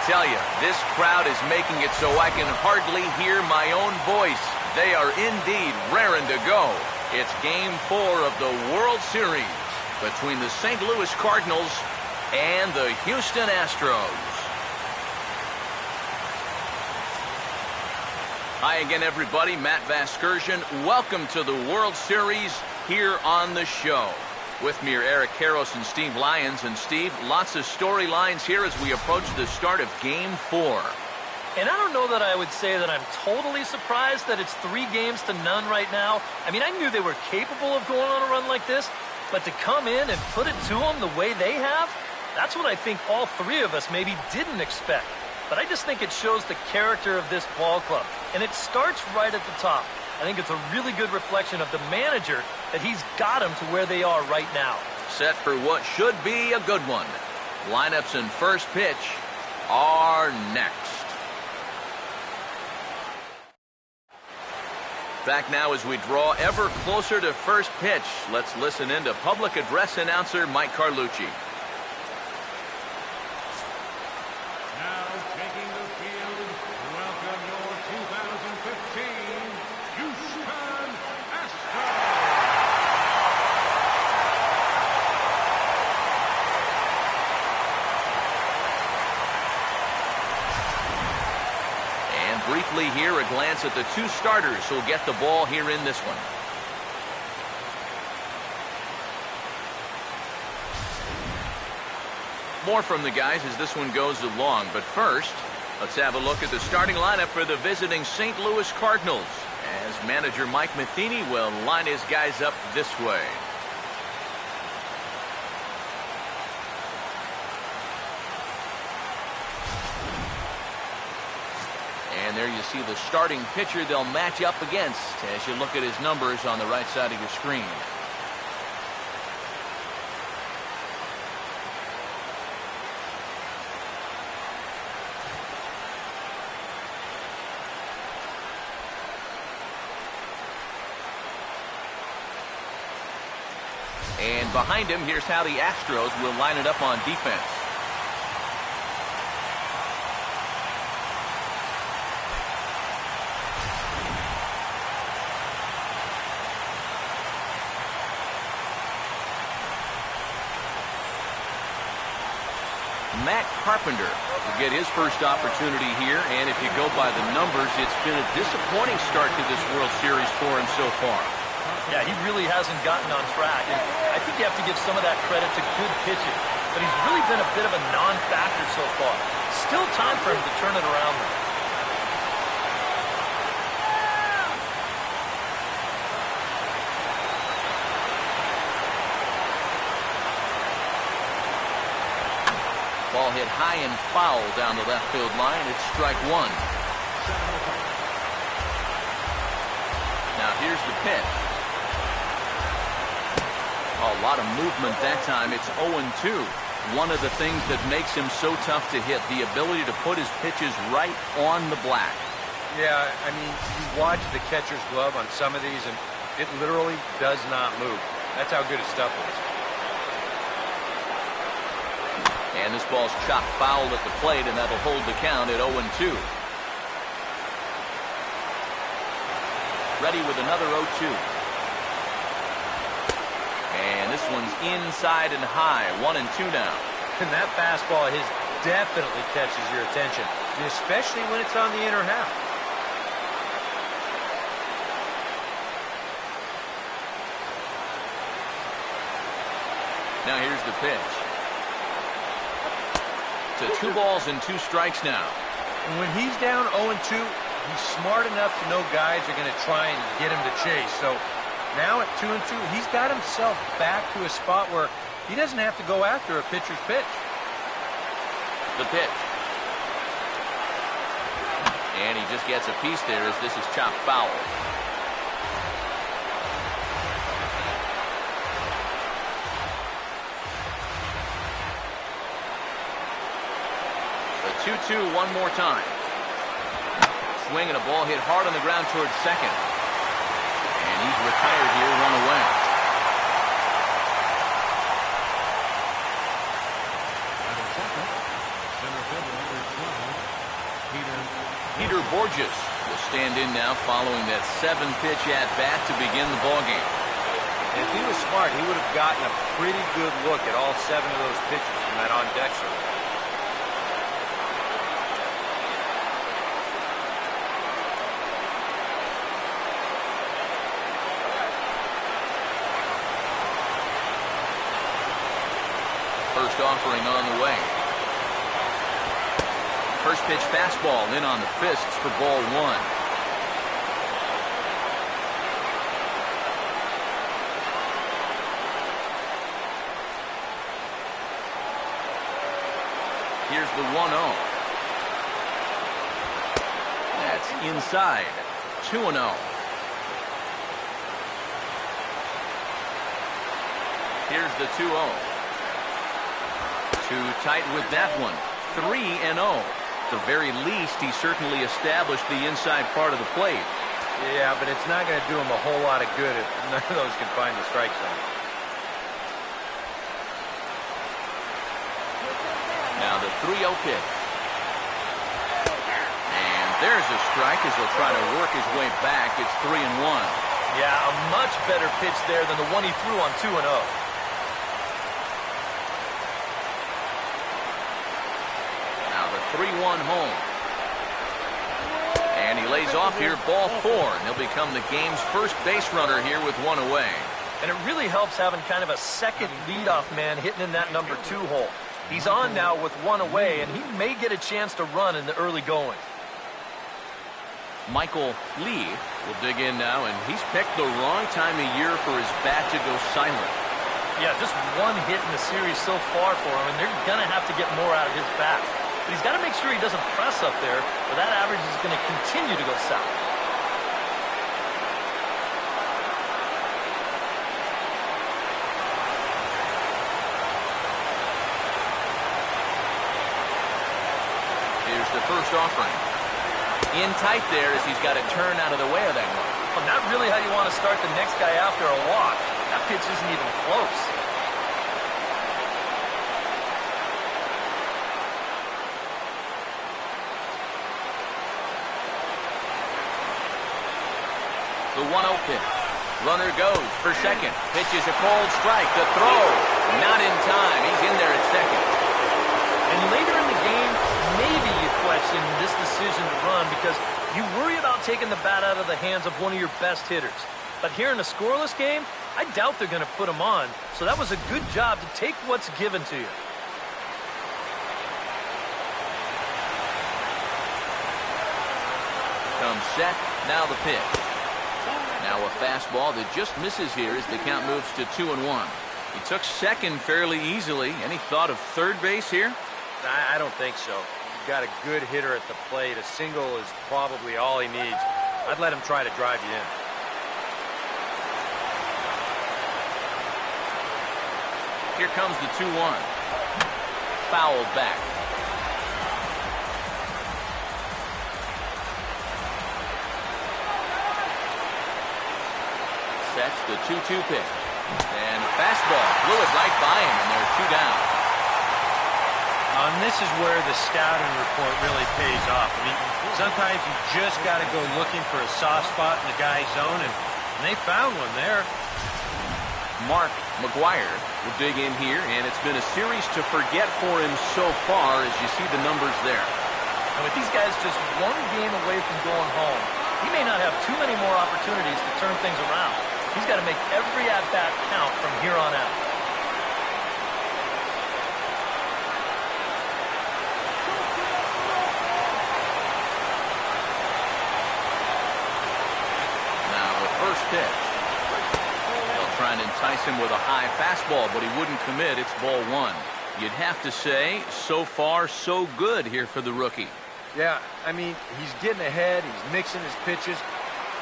tell you, this crowd is making it so I can hardly hear my own voice. They are indeed raring to go. It's Game 4 of the World Series between the St. Louis Cardinals and the Houston Astros. Hi again, everybody. Matt Vasgersian. Welcome to the World Series here on the show. With me are Eric Karros and Steve Lyons. And Steve, lots of storylines here as we approach the start of Game 4. And I don't know that I would say that I'm totally surprised that it's 3-0 right now. I mean, I knew they were capable of going on a run like this, but to come in and put it to them the way they have, that's what I think all three of us maybe didn't expect. But I just think it shows the character of this ball club. And it starts right at the top. I think it's a really good reflection of the manager that he's got them to where they are right now. Set for what should be a good one. Lineups and first pitch are next. Back now as we draw ever closer to first pitch. Let's listen in to public address announcer Mike Carlucci. Now taking the field, welcome your 2015 Houston Astros. Briefly here, a glance at the two starters who'll get the ball here in this one. More from the guys as this one goes along, but first, let's have a look at the starting lineup for the visiting St. Louis Cardinals, as manager Mike Matheny will line his guys up this way. And there you see the starting pitcher they'll match up against as you look at his numbers on the right side of your screen. And behind him, here's how the Astros will line it up on defense. Matt Carpenter will get his first opportunity here, and if you go by the numbers, it's been a disappointing start to this World Series for him so far. Yeah, he really hasn't gotten on track, and I think you have to give some of that credit to good pitching, but he's really been a bit of a non-factor so far. Still time for him to turn it around, though. Ball hit high and foul down the left field line. It's strike one. Now here's the pitch. A lot of movement that time. It's 0-2. One of the things that makes him so tough to hit, the ability to put his pitches right on the black. Yeah, I mean, you watch the catcher's glove on some of these, and it literally does not move. That's how good his stuff is. And this ball's chopped foul at the plate, and that'll hold the count at 0-2. Ready with another 0-2. And this one's inside and high, 1-2 now. And that fastball of his definitely catches your attention, especially when it's on the inner half. Now here's the pitch. To 2 balls and 2 strikes now. And when he's down 0-2, he's smart enough to know guys are going to try and get him to chase. So now at 2-2, he's got himself back to a spot where he doesn't have to go after a pitcher's pitch. The pitch. And he just gets a piece there as this is chopped foul. The 2-2 one more time. Swing and a ball hit hard on the ground towards second. And he's retired here, run away. Center fielder number 12. Borges will stand in now following that 7-pitch at-bat to begin the ballgame. And if he was smart, he would have gotten a pretty good look at all 7 of those pitches from that on-deck circle. First offering on the way. First pitch fastball in on the fists for ball 1. Here's the 1-0. That's inside. 2-0. Here's the 2-0. Too tight with that one. 3-0. At the very least, he certainly established the inside part of the plate. Yeah, but it's not going to do him a whole lot of good if none of those can find the strike zone. Now the 3-0 pitch. And there's a strike as he'll try to work his way back. It's 3-1. Yeah, a much better pitch there than the one he threw on 2-0. Now the 3-1 home. And he lays off here, ball 4. And he'll become the game's first base runner here with 1 away. And it really helps having kind of a second leadoff man hitting in that number 2 hole. He's on now with 1 away, and he may get a chance to run in the early going. Michael Lee will dig in now, and he's picked the wrong time of year for his bat to go silent. Yeah, just 1 hit in the series so far for him, and they're going to have to get more out of his bat. But he's got to make sure he doesn't press up there, or that average is going to continue to go south. Here's the first offering. In tight there as he's got to turn out of the way of that one. Well, not really how you want to start the next guy after a walk. That pitch isn't even close. The 1-0 pitch. Runner goes for second. Pitches a cold strike. The throw. Not in time. He's in there at second. And later in the game, maybe you question this decision to run because you worry about taking the bat out of the hands of one of your best hitters. But here in a scoreless game, I doubt they're going to put him on. So that was a good job to take what's given to you. Comes set. Now the pitch. Now a fastball that just misses here as the count moves to 2-1. He took second fairly easily. Any thought of third base here? I don't think so. You've got a good hitter at the plate. A single is probably all he needs. I'd let him try to drive you in. Here comes the 2-1. Fouled back. Sets the 2-2 pitch. And a fastball blew it right by him, and they're 2 down. And this is where the scouting report really pays off. I mean, sometimes you just got to go looking for a soft spot in the guy's zone, and they found one there. Mark McGuire will dig in here, and it's been a series to forget for him so far as you see the numbers there. And with these guys just 1 game away from going home, he may not have too many more opportunities to turn things around. He's got to make every at-bat count from here on out. Now the first pitch. They'll try and entice him with a high fastball, but he wouldn't commit. It's ball 1. You'd have to say, so far, so good here for the rookie. Yeah, I mean, he's getting ahead. He's mixing his pitches.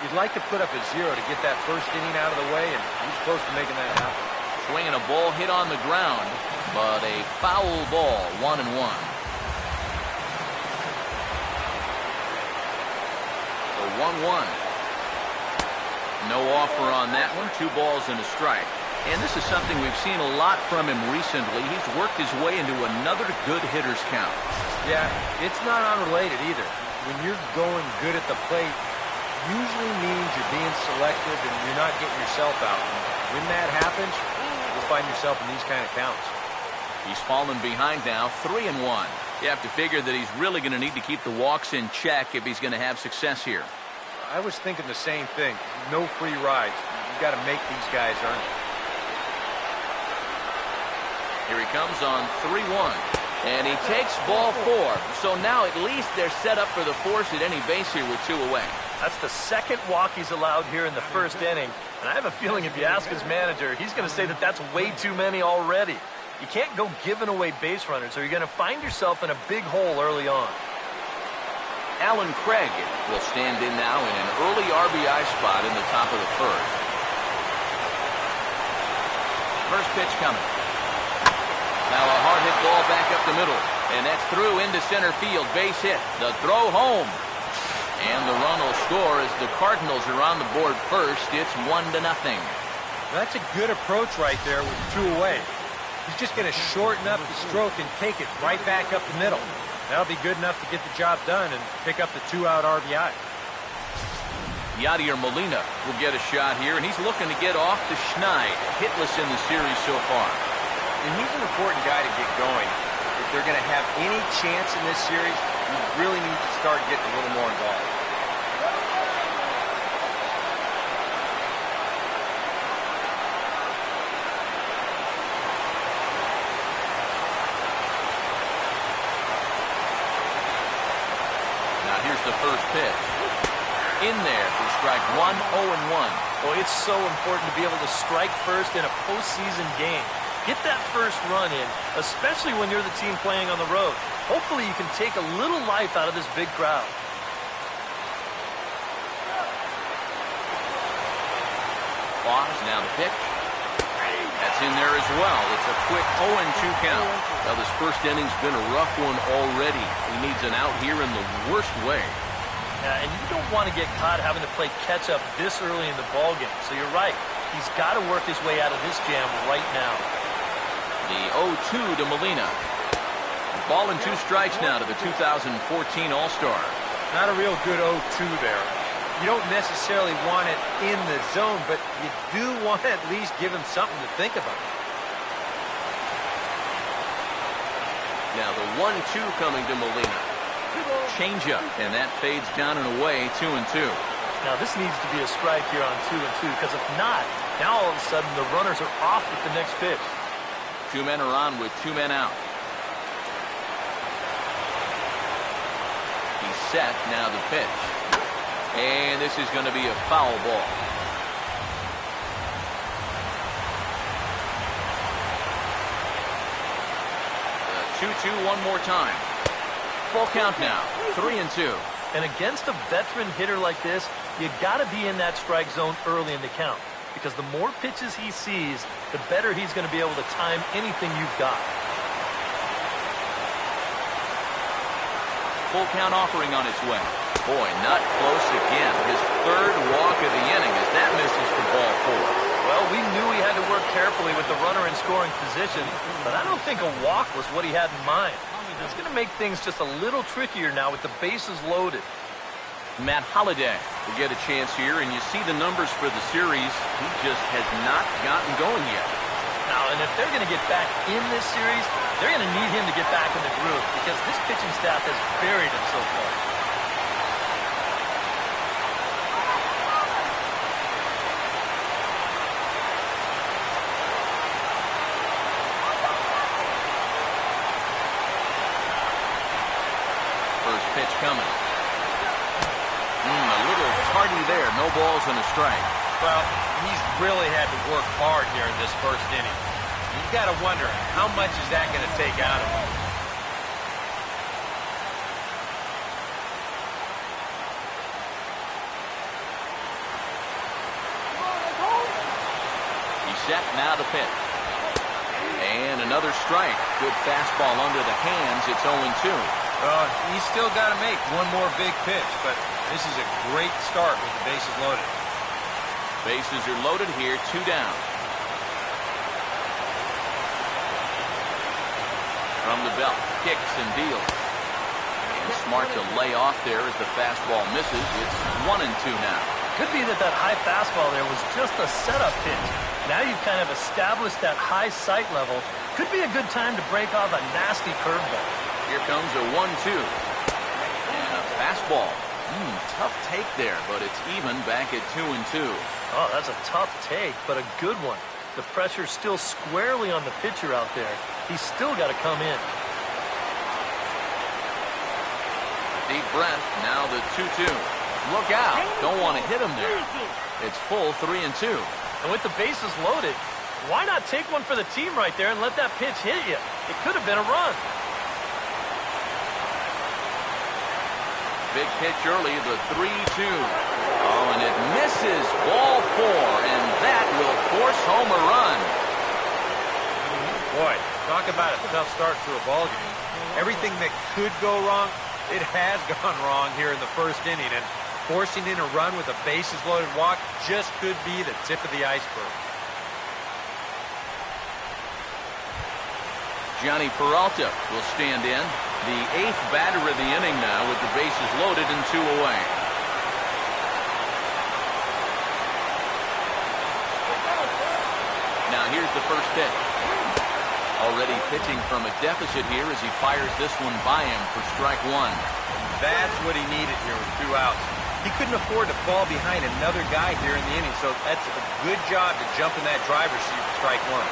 You'd like to put up a 0 to get that first inning out of the way, and he's close to making that happen. Swinging a ball hit on the ground, but a foul ball, 1-1. The 1-1. No offer on that one. 2 balls and a strike. And this is something we've seen a lot from him recently. He's worked his way into another good hitter's count. Yeah, it's not unrelated either. when you're going good at the plate, usually means you're being selective and you're not getting yourself out. And when that happens, you'll find yourself in these kind of counts. He's fallen behind now, 3-1. You have to figure that he's really going to need to keep the walks in check if he's going to have success here. I was thinking the same thing. No free rides. You got to make these guys earn it. Here he comes on 3-1. And he takes ball 4. So now at least they're set up for the force at any base here with 2 away. That's the second walk he's allowed here in the first inning. And I have a feeling if you ask his manager, he's going to say that that's way too many already. You can't go giving away base runners or you're going to find yourself in a big hole early on. Alan Craig will stand in now in an early RBI spot in the top of the first. First pitch coming. Now a hard hit ball back up the middle. And that's through into center field. Base hit. The throw home. And the run will score as the Cardinals are on the board first. It's 1-0. That's a good approach right there with 2 away. He's just going to shorten up the stroke and take it right back up the middle. That'll be good enough to get the job done and pick up the 2-out RBI. Yadier Molina will get a shot here, and he's looking to get off to Schneid. Hitless in the series so far. And he's an important guy to get going. If they're going to have any chance in this series, you really need to start getting a little more involved. Here's the first pitch. In there for strike 1, 0-1. Well, it's so important to be able to strike first in a postseason game. Get that first run in, especially when you're the team playing on the road. Hopefully you can take a little life out of this big crowd. Pause, now the pitch. That's in there as well. It's a quick 0-2 count. Well, this first inning's been a rough one already. He needs an out here in the worst way. Yeah, and you don't want to get caught having to play catch-up this early in the ballgame. So you're right. He's got to work his way out of this jam right now. The 0-2 to Molina. Ball and 2 strikes now to the 2014 All-Star. Not a real good 0-2 there. You don't necessarily want it in the zone, but you do want to at least give him something to think about. Now the 1-2 coming to Molina. Changeup, and that fades down and away, 2-2. Now this needs to be a strike here on 2-2, because if not, now all of a sudden the runners are off with the next pitch. 2 men are on with 2 men out. He's set, now the pitch. And this is going to be a foul ball. The 2-2 one more time. Full count now, 3-2. And against a veteran hitter like this, you got to be in that strike zone early in the count. Because the more pitches he sees, the better he's going to be able to time anything you've got. Full count offering on its way. Boy, not close again. His 3rd walk of the inning as that misses for ball 4. Well, we knew he had to work carefully with the runner in scoring position, but I don't think a walk was what he had in mind. It's going to make things just a little trickier now with the bases loaded. Matt Holliday will get a chance here, and you see the numbers for the series. He just has not gotten going yet. Now, and if they're going to get back in this series, they're going to need him to get back in the groove because this pitching staff has buried him so far. First pitch coming. A little tardy there. No balls and a strike. Well, he's really had to work hard here in this first inning. You've got to wonder, how much is that going to take out of him? He's set, now the pitch. And another strike. Good fastball under the hands. It's 0-2. He's still got to make one more big pitch, but this is a great start with the bases loaded. Bases are loaded here, 2 down. From the belt, kicks and deals. And smart to lay off there as the fastball misses. It's 1-2 now. Could be that high fastball there was just a setup pitch. Now you've kind of established that high sight level. Could be a good time to break off a nasty curveball. Here comes a 1-2. And a fastball. Tough take there, but it's even back at 2-2. Oh, that's a tough take, but a good one. The pressure's still squarely on the pitcher out there. He's still got to come in. Deep breath. Now the 2-2. Look out. Don't want to hit him there. It's full 3-2. And with the bases loaded, why not take one for the team right there and let that pitch hit you? It could have been a run. Big pitch early, the 3-2. Oh, and it misses. Ball 4, and that will force home a run. Boy, talk about a tough start to a ball game. Everything that could go wrong, it has gone wrong here in the first inning, and forcing in a run with a bases-loaded walk just could be the tip of the iceberg. Johnny Peralta will stand in. The 8th batter of the inning now with the bases loaded and 2 away. Now here's the first pitch. Already pitching from a deficit here as he fires this one by him for strike 1. That's what he needed here with 2 outs. He couldn't afford to fall behind another guy here in the inning, so that's a good job to jump in that driver's seat for strike 1.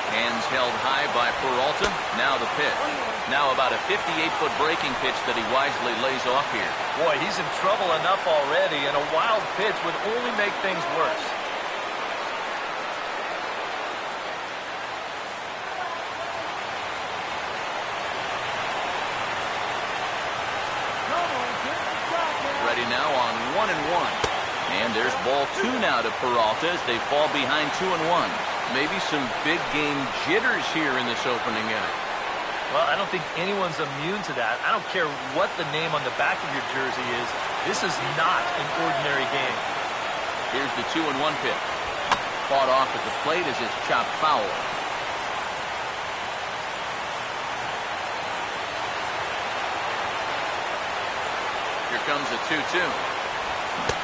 Hands held high by Peralta. Now the pitch. Now about a 58-foot breaking pitch that he wisely lays off here. Boy, he's in trouble enough already, and a wild pitch would only make things worse. Ready now on 1-1. And there's ball 2 now to Peralta as they fall behind 2-1. Maybe some big game jitters here in this opening inning. Well, I don't think anyone's immune to that. I don't care what the name on the back of your jersey is. This is not an ordinary game. Here's the 2-1 pitch. Fought off at the plate as it's chopped foul. Here comes a 2-2.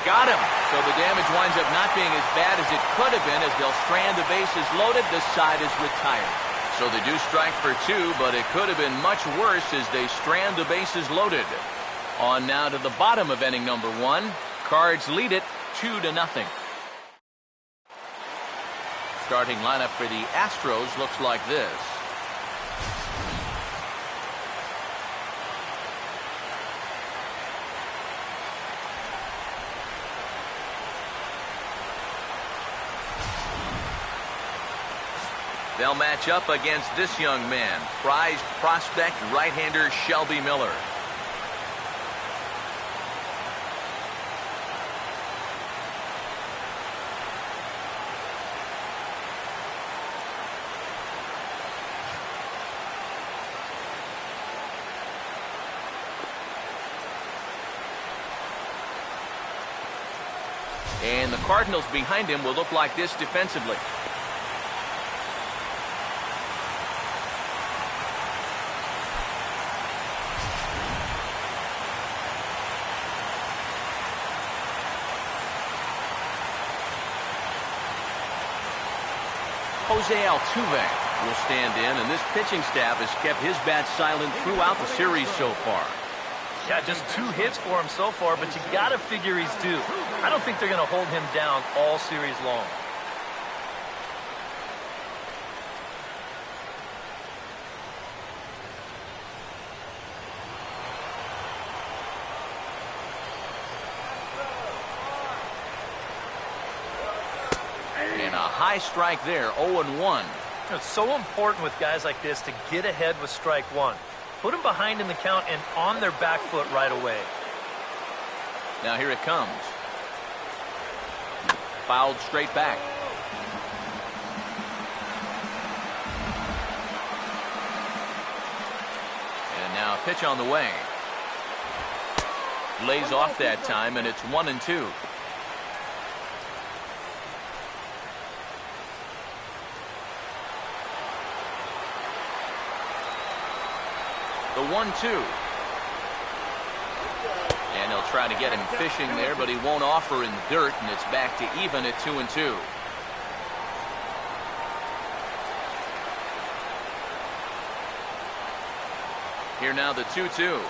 Got him. So the damage winds up not being as bad as it could have been as they'll strand the bases loaded. The side is retired. So they do strike for 2, but it could have been much worse as they strand the bases loaded. On now to the bottom of inning number 1. Cards lead it 2-0. Starting lineup for the Astros looks like this. They'll match up against this young man, prized prospect right-hander Shelby Miller. And the Cardinals behind him will look like this defensively. Jose Altuve will stand in, and this pitching staff has kept his bat silent throughout the series so far. Yeah, just 2 hits for him so far, but you got to figure he's due. I don't think they're going to hold him down all series long. And a high strike there, 0-1. It's so important with guys like this to get ahead with strike 1. Put them behind in the count and on their back foot right away. Now here it comes. Fouled straight back. And now a pitch on the way. Lays off that time, and it's 1-2. The 1-2. And he'll try to get him fishing there, but he won't offer in the dirt, and it's back to even at 2-2. Here now the 2-2.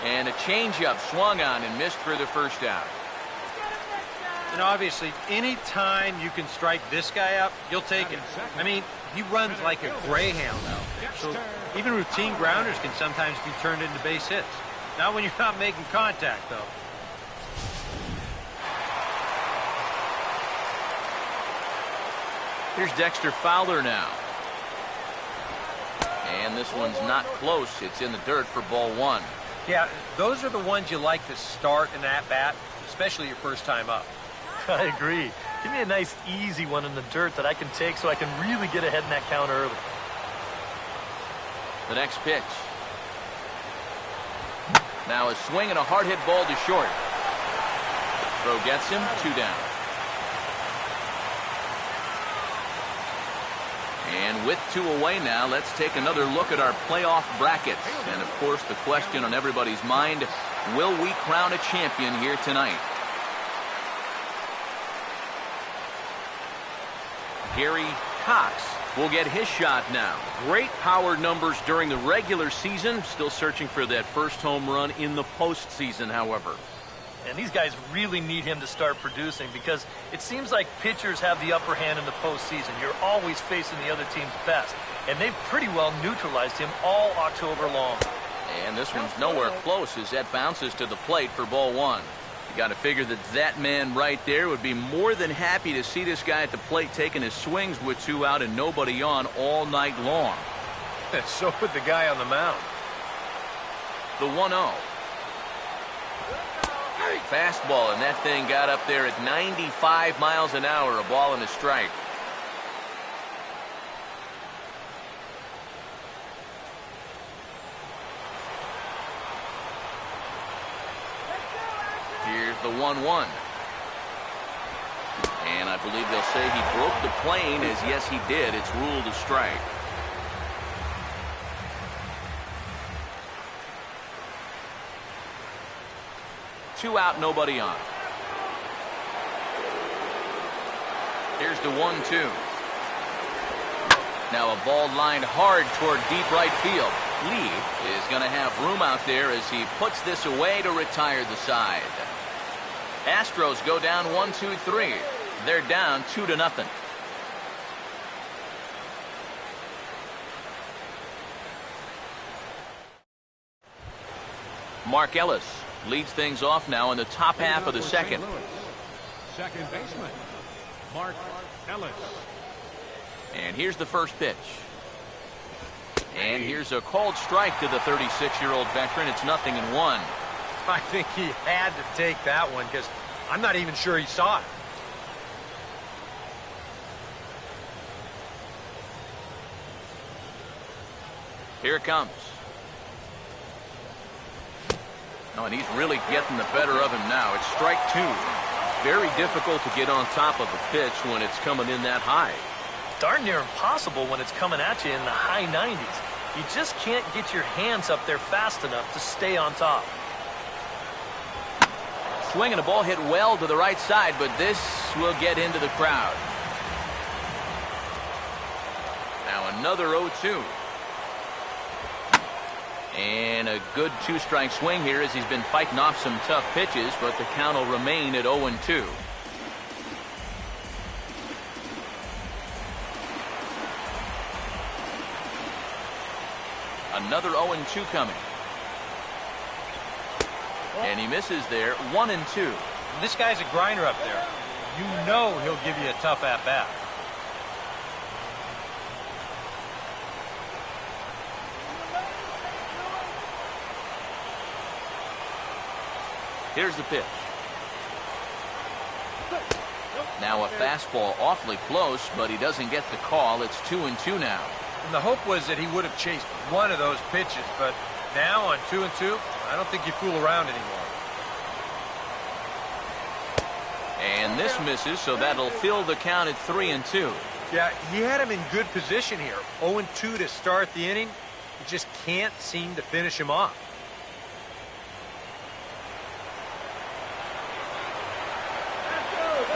And a changeup swung on and missed for the first out. And obviously, any time you can strike this guy out, you'll take it. I mean, he runs like a greyhound, though. So even routine grounders can sometimes be turned into base hits. Not when you're not making contact, though. Here's Dexter Fowler now. And this one's not close. It's in the dirt for ball 1. Yeah, those are the ones you like to start in that bat, especially your first time up. I agree. Give me a nice, easy one in the dirt that I can take so I can really get ahead in that count early. The next pitch. Now a swing and a hard hit ball to short. Throw gets him, 2 down. And with 2 away now, let's take another look at our playoff brackets. And of course, the question on everybody's mind, will we crown a champion here tonight? Gary Cox will get his shot now. Great power numbers during the regular season. Still searching for that first home run in the postseason, however. And these guys really need him to start producing because it seems like pitchers have the upper hand in the postseason. You're always facing the other team's best. And they've pretty well neutralized him all October long. And this one's nowhere close as that bounces to the plate for ball 1. You got to figure that that man right there would be more than happy to see this guy at the plate taking his swings with 2 out and nobody on all night long. So would the guy on the mound. The 1-0. Fastball, and that thing got up there at 95 miles an hour, a ball and a strike. Here's the 1-1. And I believe they'll say he broke the plane, as yes he did. It's ruled a strike. Two out, nobody on. Here's the 1-2. Now a ball lined hard toward deep right field. Lee is going to have room out there as he puts this away to retire the side. Astros go down 1-2-3. They're down 2-0. Mark Ellis leads things off now in the top half of the second. Second baseman, Mark Ellis. And here's the first pitch. And here's a called strike to the 36-year-old veteran. It's 0-1. I think he had to take that one because I'm not even sure he saw it. Here it comes. Oh, and he's really getting the better of him now. It's strike 2. Very difficult to get on top of a pitch when it's coming in that high. Darn near impossible when it's coming at you in the high 90s. You just can't get your hands up there fast enough to stay on top. Swinging a ball hit well to the right side, but this will get into the crowd. Now another 0-2. And a good 2-strike swing here as he's been fighting off some tough pitches, but the count will remain at 0-2. Another 0-2 coming. And he misses there, 1-2. This guy's a grinder up there. You know he'll give you a tough at-bat. Here's the pitch. Now a fastball awfully close, but he doesn't get the call. It's 2-2 now. And the hope was that he would have chased one of those pitches, but now on 2-2, I don't think you fool around anymore. And this misses, so that'll fill the count at 3-2. Yeah, he had him in good position here. 0-2 to start the inning. You just can't seem to finish him off.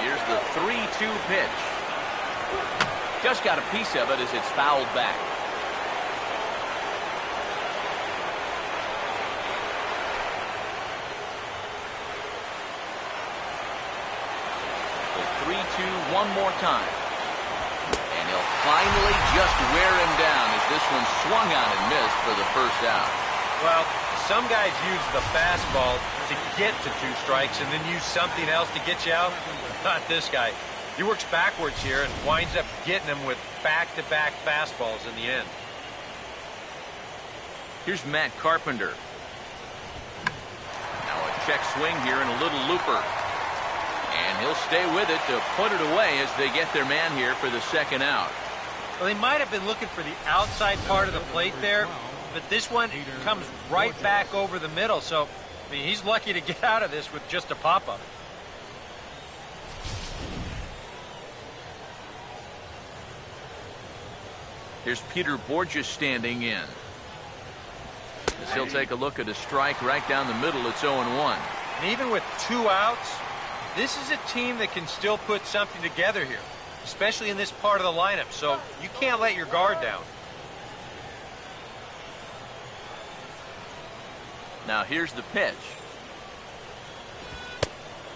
Here's the 3-2 pitch. Just got a piece of it as it's fouled back. The 3-2 one more time. And he'll finally just wear him down as this one swung on and missed for the first out. Well, some guys use the fastball to get to 2 strikes and then use something else to get you out. Not this guy. He works backwards here and winds up getting them with back-to-back fastballs in the end. Here's Matt Carpenter. Now a check swing here and a little looper. And he'll stay with it to put it away as they get their man here for the second out. Well, they might have been looking for the outside part of the plate there, but this one comes right back over the middle. So, I mean, he's lucky to get out of this with just a pop-up. Here's Peter Borges standing in. As he'll take a look at a strike right down the middle. It's 0-1. And even with 2 outs, this is a team that can still put something together here, especially in this part of the lineup. So you can't let your guard down. Now here's the pitch.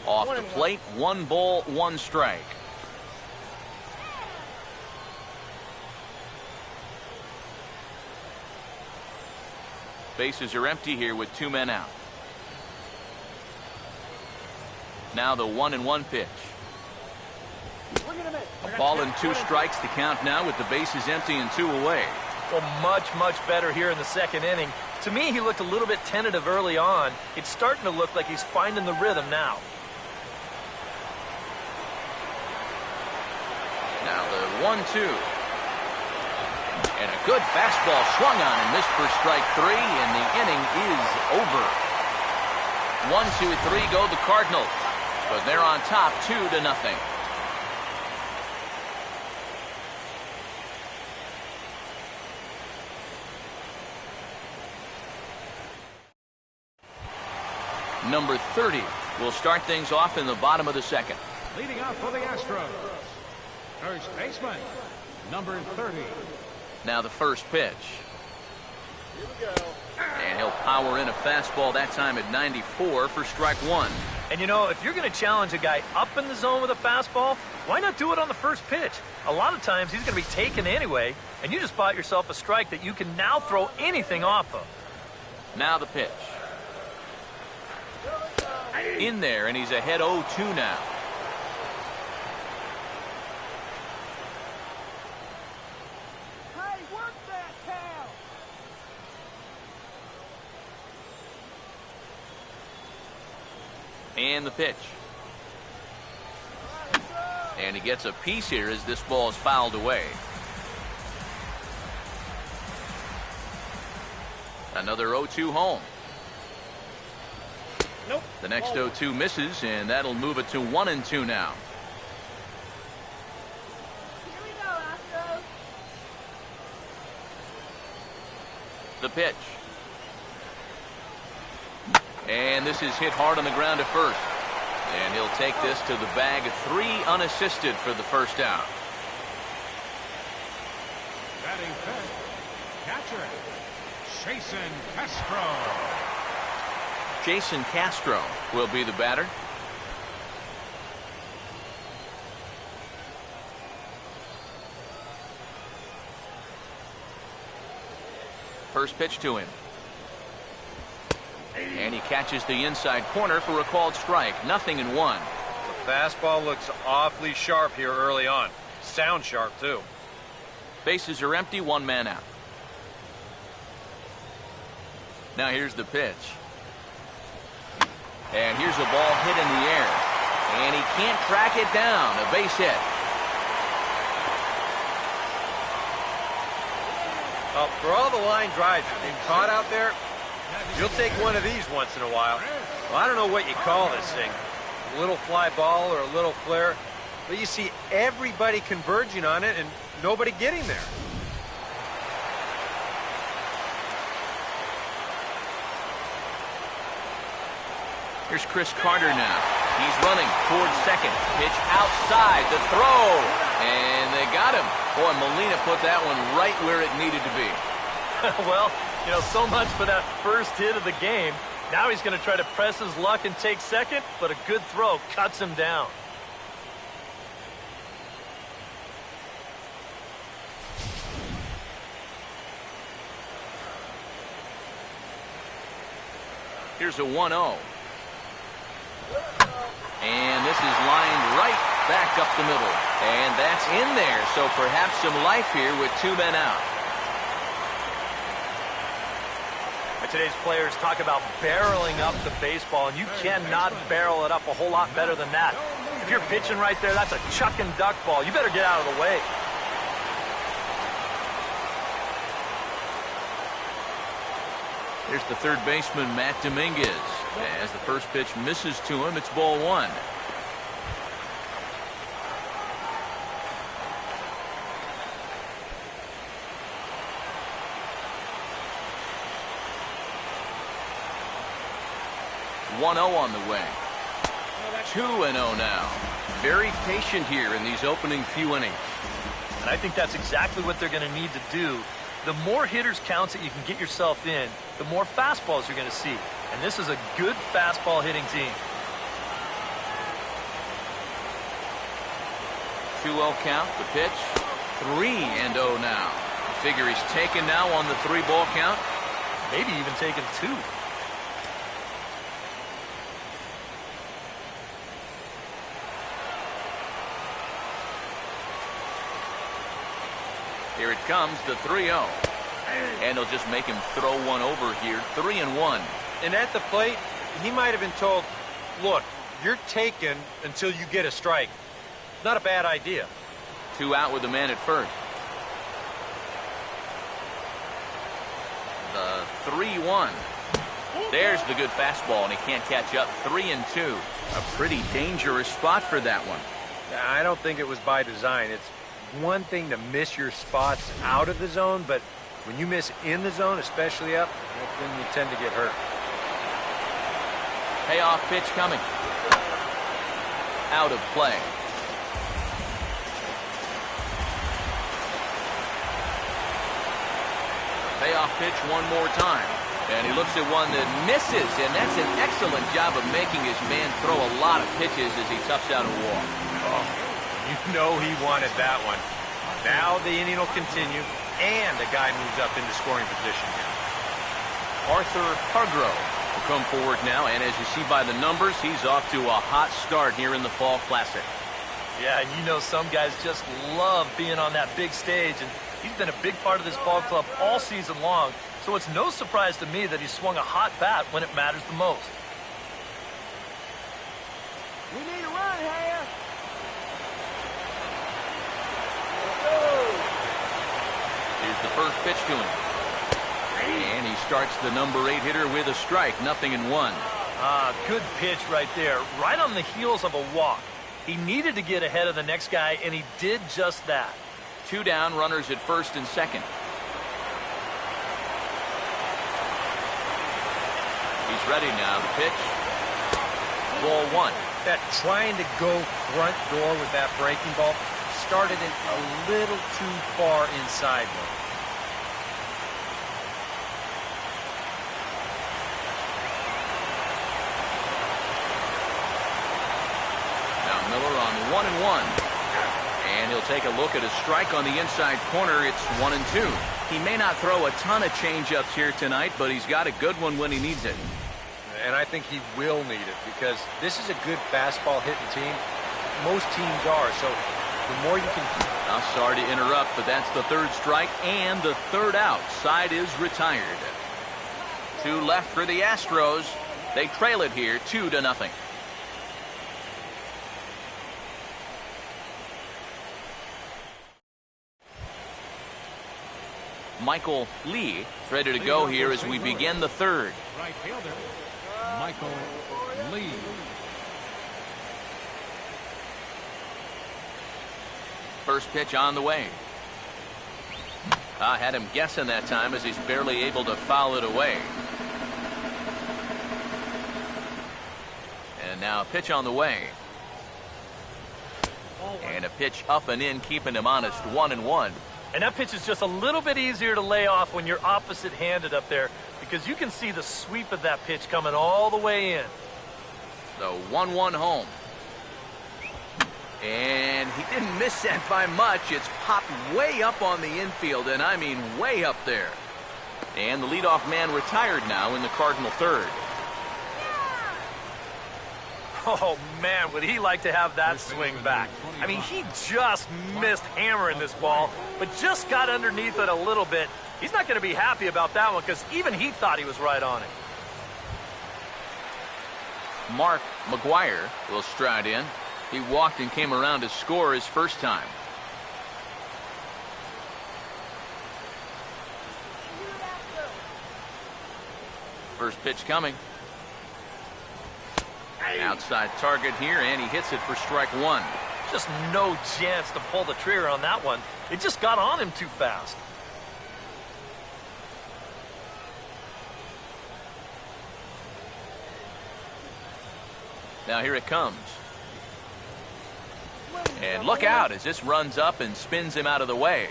Off the plate, 1 ball, 1 strike. Bases are empty here with 2 men out. Now the 1-1 pitch. A ball and 2 strikes to count now with the bases empty and 2 away. Well, much better here in the second inning. To me, he looked a little bit tentative early on. It's starting to look like he's finding the rhythm now. Now the 1-2. And a good fastball swung on and missed for strike 3, and the inning is over. 1-2-3 go the Cardinals, but they're on top 2-0. Number 30 will start things off in the bottom of the second. Leading off for the Astros, first baseman, number 30. Now the first pitch. Here we go. And he'll power in a fastball that time at 94 for strike 1. And you know, if you're going to challenge a guy up in the zone with a fastball, why not do it on the first pitch? A lot of times he's going to be taken anyway, and you just bought yourself a strike that you can now throw anything off of. Now the pitch. In there, and he's ahead 0-2 now. And the pitch. And he gets a piece here as this ball is fouled away. Another 0-2 home. Nope. The next 0-2 misses, and that'll move it to 1-2 now. Here we go, Astros. The pitch. And this is hit hard on the ground at first. And he'll take this to the bag. 3 unassisted for the first out. Batting fifth, catcher, Jason Castro. Jason Castro will be the batter. First pitch to him. And he catches the inside corner for a called strike. 0-1. The fastball looks awfully sharp here early on. Sound sharp, too. Bases are empty, 1 man out. Now here's the pitch. And here's a ball hit in the air. And he can't track it down. A base hit. Well, for all the line drives being caught out there, you'll take one of these once in a while. Well, I don't know what you call this thing. A little fly ball or a little flare. But you see everybody converging on it and nobody getting there. Here's Chris Carter now. He's running towards second. Pitch outside. The throw. And they got him. Boy, Molina put that one right where it needed to be. Well, you know, so much for that first hit of the game. Now he's going to try to press his luck and take second, but a good throw cuts him down. Here's a 1-0. And this is lined right back up the middle. And that's in there, so perhaps some life here with 2 men out. Today's players talk about barreling up the baseball, and you cannot barrel it up a whole lot better than that. If you're pitching right there, that's a chuck and duck ball. You better get out of the way. Here's the third baseman, Matt Dominguez. As the first pitch misses to him, it's ball 1. On the way. 2-0 now. Very patient here in these opening few innings. And I think that's exactly what they're going to need to do. The more hitters counts that you can get yourself in, the more fastballs you're going to see. And this is a good fastball hitting team. 2-0 count, the pitch. 3-0 now. Figure he's taken now on the 3-ball count. Maybe even taken 2. Here it comes, the 3-0. And they'll just make him throw one over here. 3-1. And at the plate, he might have been told, look, you're taken until you get a strike. Not a bad idea. 2 out with the man at first. The 3-1. There's the good fastball, and he can't catch up. 3-2. A pretty dangerous spot for that one. I don't think it was by design. It's one thing to miss your spots out of the zone, but when you miss in the zone, especially up, then you tend to get hurt. Payoff pitch coming. Out of play. Payoff pitch one more time. And he looks at one that misses, and that's an excellent job of making his man throw a lot of pitches as he toughs out a walk. Oh, you know he wanted that one. Now the inning will continue, and the guy moves up into scoring position here. Arthur Hargrove will come forward now, and as you see by the numbers, he's off to a hot start here in the Fall Classic. Yeah, you know some guys just love being on that big stage, and he's been a big part of this ball club all season long, so it's no surprise to me that he swung a hot bat when it matters the most. We need a run here. Here's the first pitch to him. And he starts the number 8 hitter with a strike. 0-1. Good pitch right there. Right on the heels of a walk. He needed to get ahead of the next guy, and he did just that. 2 down, runners at first and second. He's ready now. The pitch. Ball 1. That trying to go front door with that breaking ball started it a little too far inside though. Now Miller on 1-1. And he'll take a look at a strike on the inside corner. It's 1-2. He may not throw a ton of changeups here tonight, but he's got a good one when he needs it. And I think he will need it because this is a good fastball hitting team. Most teams are, so the more you can... Now, sorry to interrupt, but that's the third strike and the third out. Side is retired. 2 left for the Astros. They trail it here 2-0. Michael Lee ready to go here as we begin the third. Right fielder, Michael Lee. First pitch on the way. I had him guessing that time as he's barely able to foul it away. Now a pitch on the way. And a pitch up and in, keeping him honest, 1-1. And that pitch is just a little bit easier to lay off when you're opposite-handed up there, because you can see the sweep of that pitch coming all the way in. The 1-1 home. And he didn't miss that by much. It's popped way up on the infield, and I mean way up there. And the leadoff man retired now in the Cardinal third. Oh, man, would he like to have that swing back. I mean, he just missed hammering this ball, but just got underneath it a little bit. He's not going to be happy about that one because even he thought he was right on it. Mark McGuire will stride in. He walked and came around to score his first time. First pitch coming. Outside target here, and he hits it for strike one. Just no chance to pull the trigger on that one. It just got on him too fast. Now here it comes. And look out as this runs up and spins him out of the way.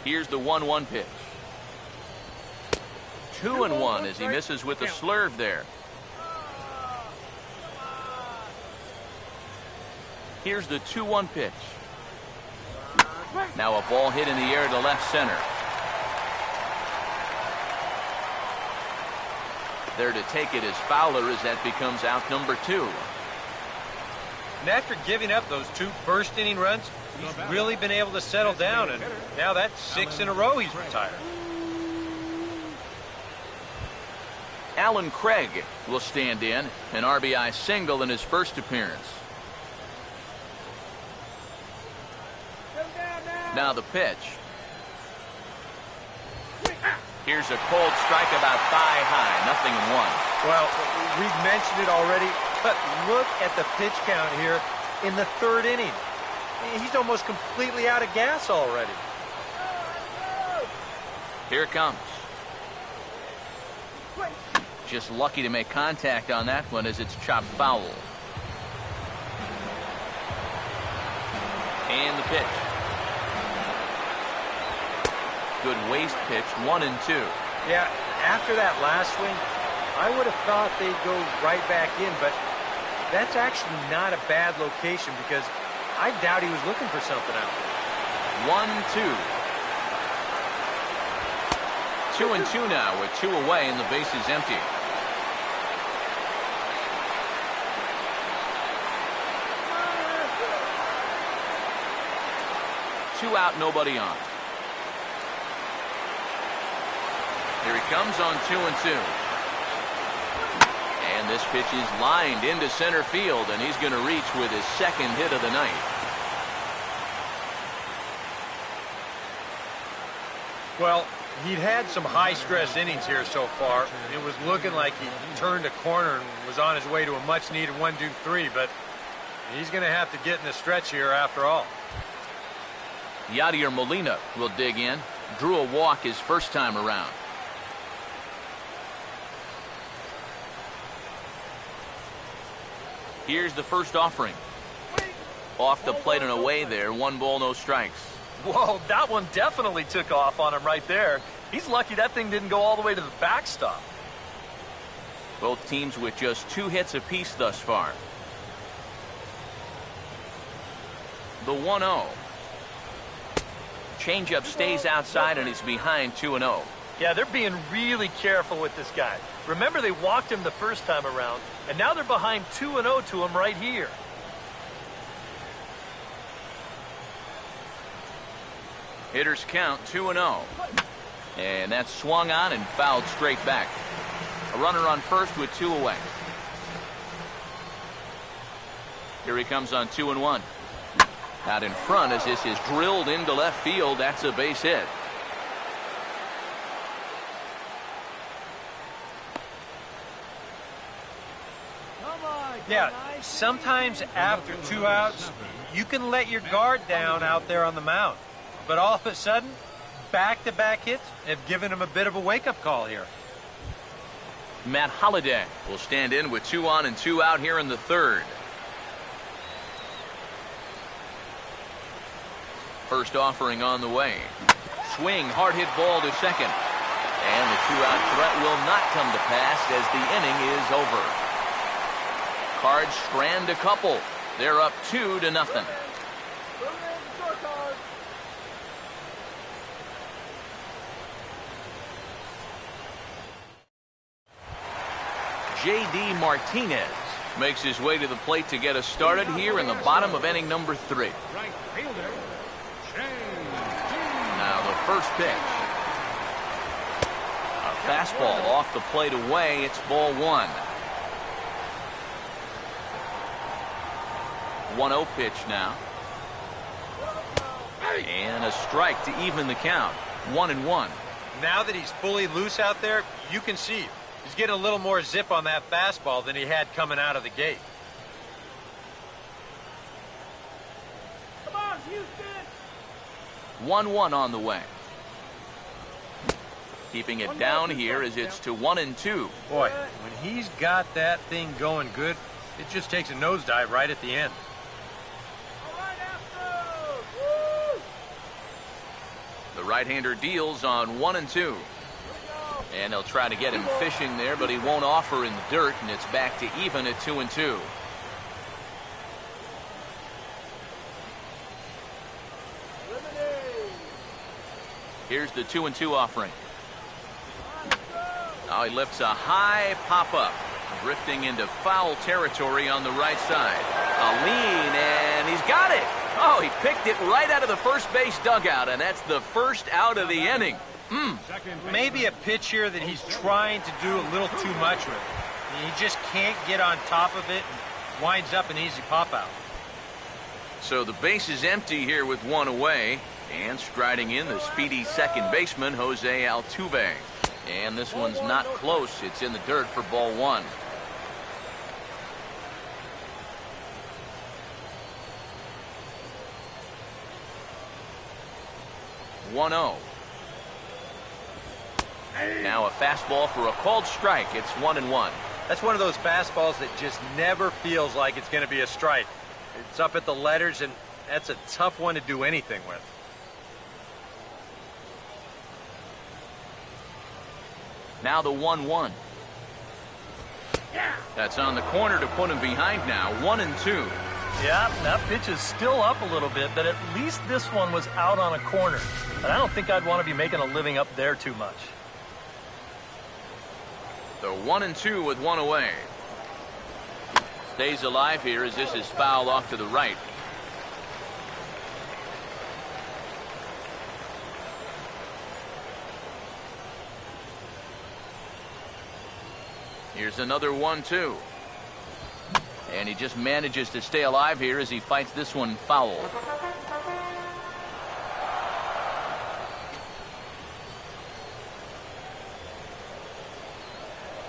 Here's the 1-1 pitch. 2-1 as he misses with the slurve there. Here's the 2-1 pitch. Now a ball hit in the air to left center. There to take it is Fowler as that becomes out number 2. And after giving up those 2 first inning runs, he's really been able to settle down, and now that's 6 in a row he's retired. Alan Craig will stand in, an RBI single in his first appearance. Now the pitch. Here's a cold strike about thigh high, 0-1. Well, we've mentioned it already, but look at the pitch count here in the 3rd inning. He's almost completely out of gas already. Here it comes. Just lucky to make contact on that one as it's chopped foul. And the pitch. Good waist pitch, 1-2. Yeah, after that last swing, I would have thought they'd go right back in, but that's actually not a bad location because I doubt he was looking for something out there. 1-2. 2-2 now with 2 away and the base is empty. Two out, nobody on. Here he comes on 2-2. And this pitch is lined into center field, and he's going to reach with his second hit of the night. Well, he'd had some high-stress innings here so far. It was looking like he turned a corner and was on his way to a much-needed 1-2-3, but he's going to have to get in the stretch here after all. Yadier Molina will dig in. Drew a walk his first time around. Here's the first offering. Off the plate and away there. 1 ball, no strikes. Whoa, that one definitely took off on him right there. He's lucky that thing didn't go all the way to the backstop. Both teams with just 2 hits apiece thus far. The 1-0. Changeup stays outside and he's behind 2-0. Yeah, they're being really careful with this guy. Remember, they walked him the first time around, and now they're behind 2-0 to him right here. Hitters count 2-0. And that's swung on and fouled straight back. A runner on first with 2 away. Here he comes on 2-1. Out in front as this is drilled into left field. That's a base hit. Yeah, sometimes after 2 outs, you can let your guard down out there on the mound. but all of a sudden, back-to-back hits have given him a bit of a wake-up call here. Matt Holliday will stand in with 2 on and 2 out here in the third. First offering on the way. Swing, hard hit ball to second. And the 2-out threat will not come to pass as the inning is over. Cards strand a couple. They're up 2-0. J.D. Martinez makes his way to the plate to get us started here in the bottom of inning number 3. Right fielder, Now the first pitch. A fastball off the plate away. It's ball 1. 1-0 pitch now. And a strike to even the count. 1-1. Now that he's fully loose out there, you can see he's getting a little more zip on that fastball than he had coming out of the gate. Come on, Houston! 1-1 on the way. Keeping it down here as it's to 1-2. Boy, when he's got that thing going good, it just takes a nosedive right at the end. All right, Astros! Woo! The right-hander deals on 1-2. And they'll try to get him fishing there, but he won't offer in the dirt, and it's back to even at 2-2. Here's the 2-2 offering. Now he lifts a high pop-up, drifting into foul territory on the right side. A lean, and he's got it. Oh, he picked it right out of the first base dugout, and that's the first out of the inning. Maybe a pitch here that he's trying to do a little too much with. He just can't get on top of it and winds up an easy pop-out. So the base is empty here with 1 away. And striding in, the speedy second baseman, Jose Altuve. And this one's not close. It's in the dirt for ball 1. (1-0). Now a fastball for a called strike. It's 1-1. That's one of those fastballs that just never feels like it's going to be a strike. It's up at the letters, and that's a tough one to do anything with. Now the 1-1. That's on the corner to put him behind now. 1-2. Yeah, that pitch is still up a little bit, but at least this one was out on a corner. But I don't think I'd want to be making a living up there too much. The 1-2 with 1 away. Stays alive here as this is fouled off to the right. Here's another 1-2. And he just manages to stay alive here as he fights this one foul.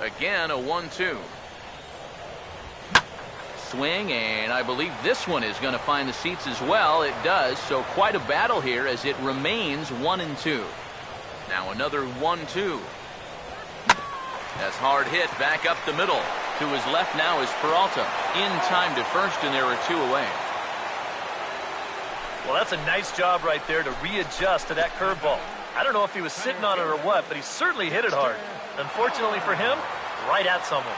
Again, a 1-2. Swing, and I believe this one is going to find the seats as well. It does, so quite a battle here as it remains 1-2. Now another 1-2. That's hard hit back up the middle. To his left now is Peralta. In time to first, and there are 2 away. Well, that's a nice job right there to readjust to that curveball. I don't know if he was sitting on it or what, but he certainly hit it hard. Unfortunately for him, right at someone.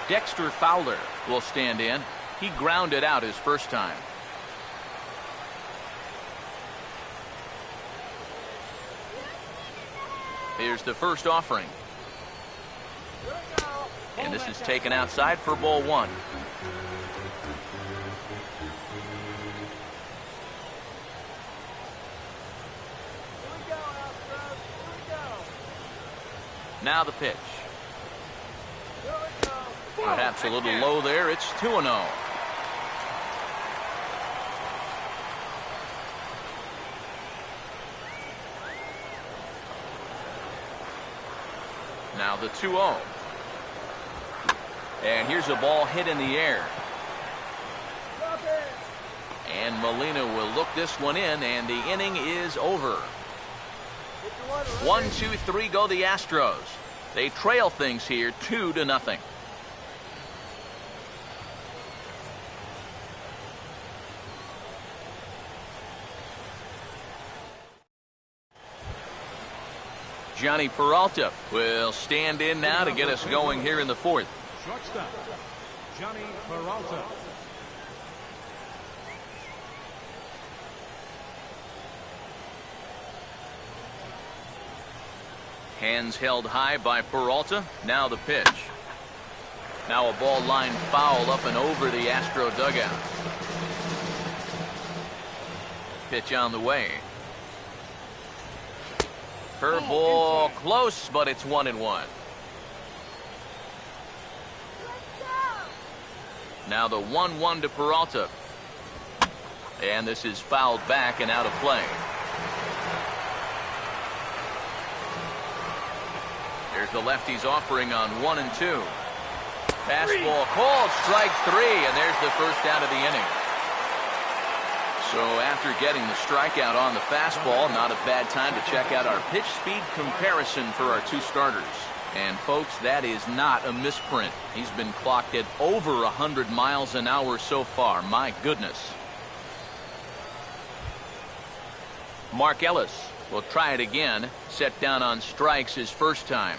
Dexter Fowler will stand in. He grounded out his first time. Here's the first offering. And this is taken outside for ball 1. Now the pitch. Perhaps a little low there. It's 2-0. Now the 2-0. And here's a ball hit in the air. And Molina will look this one in, and the inning is over. 1-2-3 go the Astros. They trail things here 2-0. Johnny Peralta will stand in now to get us going here in the fourth. Shortstop, Johnny Peralta. Hands held high by Peralta. Now the pitch. Now a ball line foul up and over the Astro dugout. Pitch on the way. Curveball close, but it's 1-1. Now the 1-1 to Peralta. And this is fouled back and out of play. There's the lefty's offering on 1-2. Fastball called, strike 3, and there's the first out of the inning. So after getting the strikeout on the fastball, not a bad time to check out our pitch speed comparison for our two starters. And folks, that is not a misprint. He's been clocked at over 100 miles an hour so far. My goodness. Mark Ellis will try it again. Set down on strikes his first time.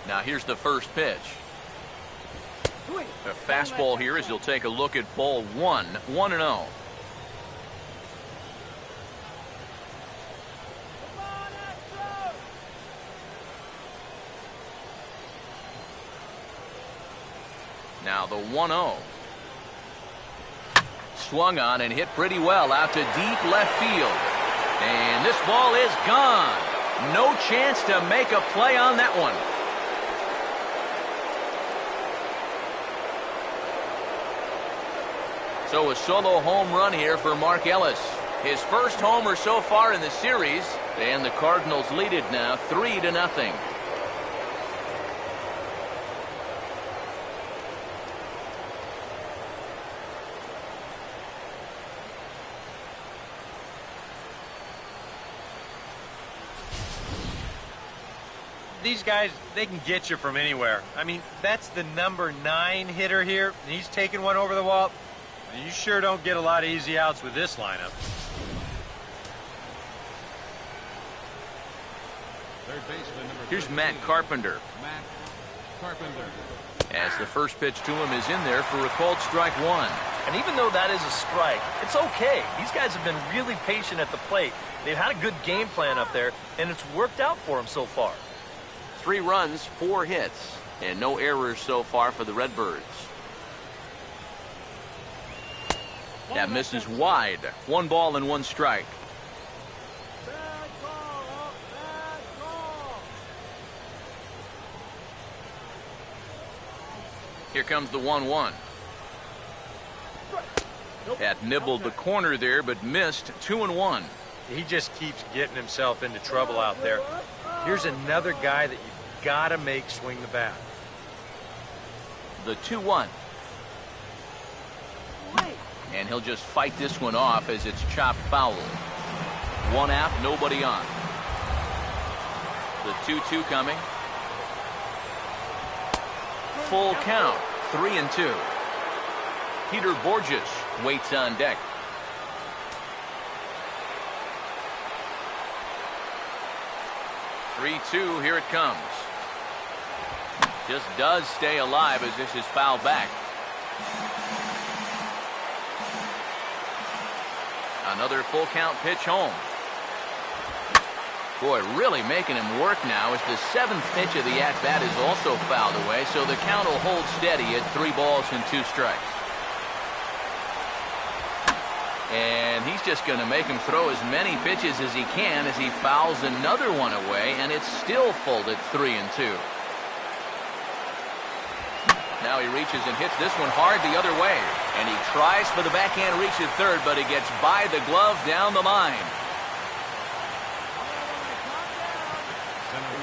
Now here's the first pitch. A fastball here as he'll take a look at ball 1, 1-0. Now the 1-0. Swung on and hit pretty well out to deep left field. And this ball is gone. No chance to make a play on that one. So a solo home run here for Mark Ellis. His first homer so far in the series. And the Cardinals lead it now 3-0. These guys, they can get you from anywhere. I mean, that's the number 9 hitter here, and he's taking one over the wall. You sure don't get a lot of easy outs with this lineup. Third baseman, number Here's 13, Matt Carpenter. Matt Carpenter. As the first pitch to him is in there for a called strike 1. And even though that is a strike, it's okay. These guys have been really patient at the plate. They've had a good game plan up there, and it's worked out for them so far. 3 runs, 4 hits, and no errors so far for the Redbirds. That misses wide. 1 ball and 1 strike. Bad call, bad call. Here comes the 1-1. That nibbled the corner there, but missed. 2-1. He just keeps getting himself into trouble out there. Here's another guy that you've got to make swing the bat. The 2-1. And he'll just fight this one off as it's chopped foul. 1 out, nobody on. The 2-2 coming. Full count, 3-2. Peter Borges waits on deck. "3-2, here it comes. Just does stay alive as this is fouled back. Another full count pitch home. Boy, really making him work now as the 7th pitch of the at-bat is also fouled away, so the count will hold steady at 3 balls and 2 strikes. And he's just going to make him throw as many pitches as he can as he fouls another one away, and it's still full at 3-2. Now he reaches and hits this one hard the other way. And he tries for the backhand reach at third, but he gets by the glove down the line.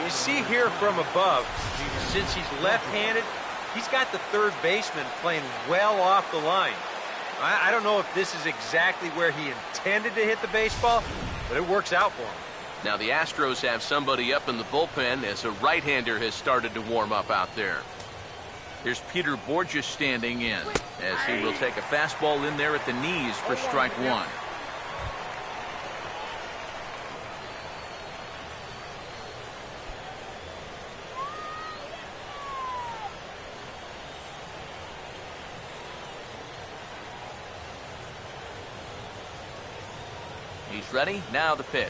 You see here from above, since he's left-handed, he's got the third baseman playing well off the line. I don't know if this is exactly where he intended to hit the baseball, but it works out for him. Now the Astros have somebody up in the bullpen as a right-hander has started to warm up out there. Here's Peter Borges standing in as he will take a fastball in there at the knees for strike one. He's ready. Now the pitch.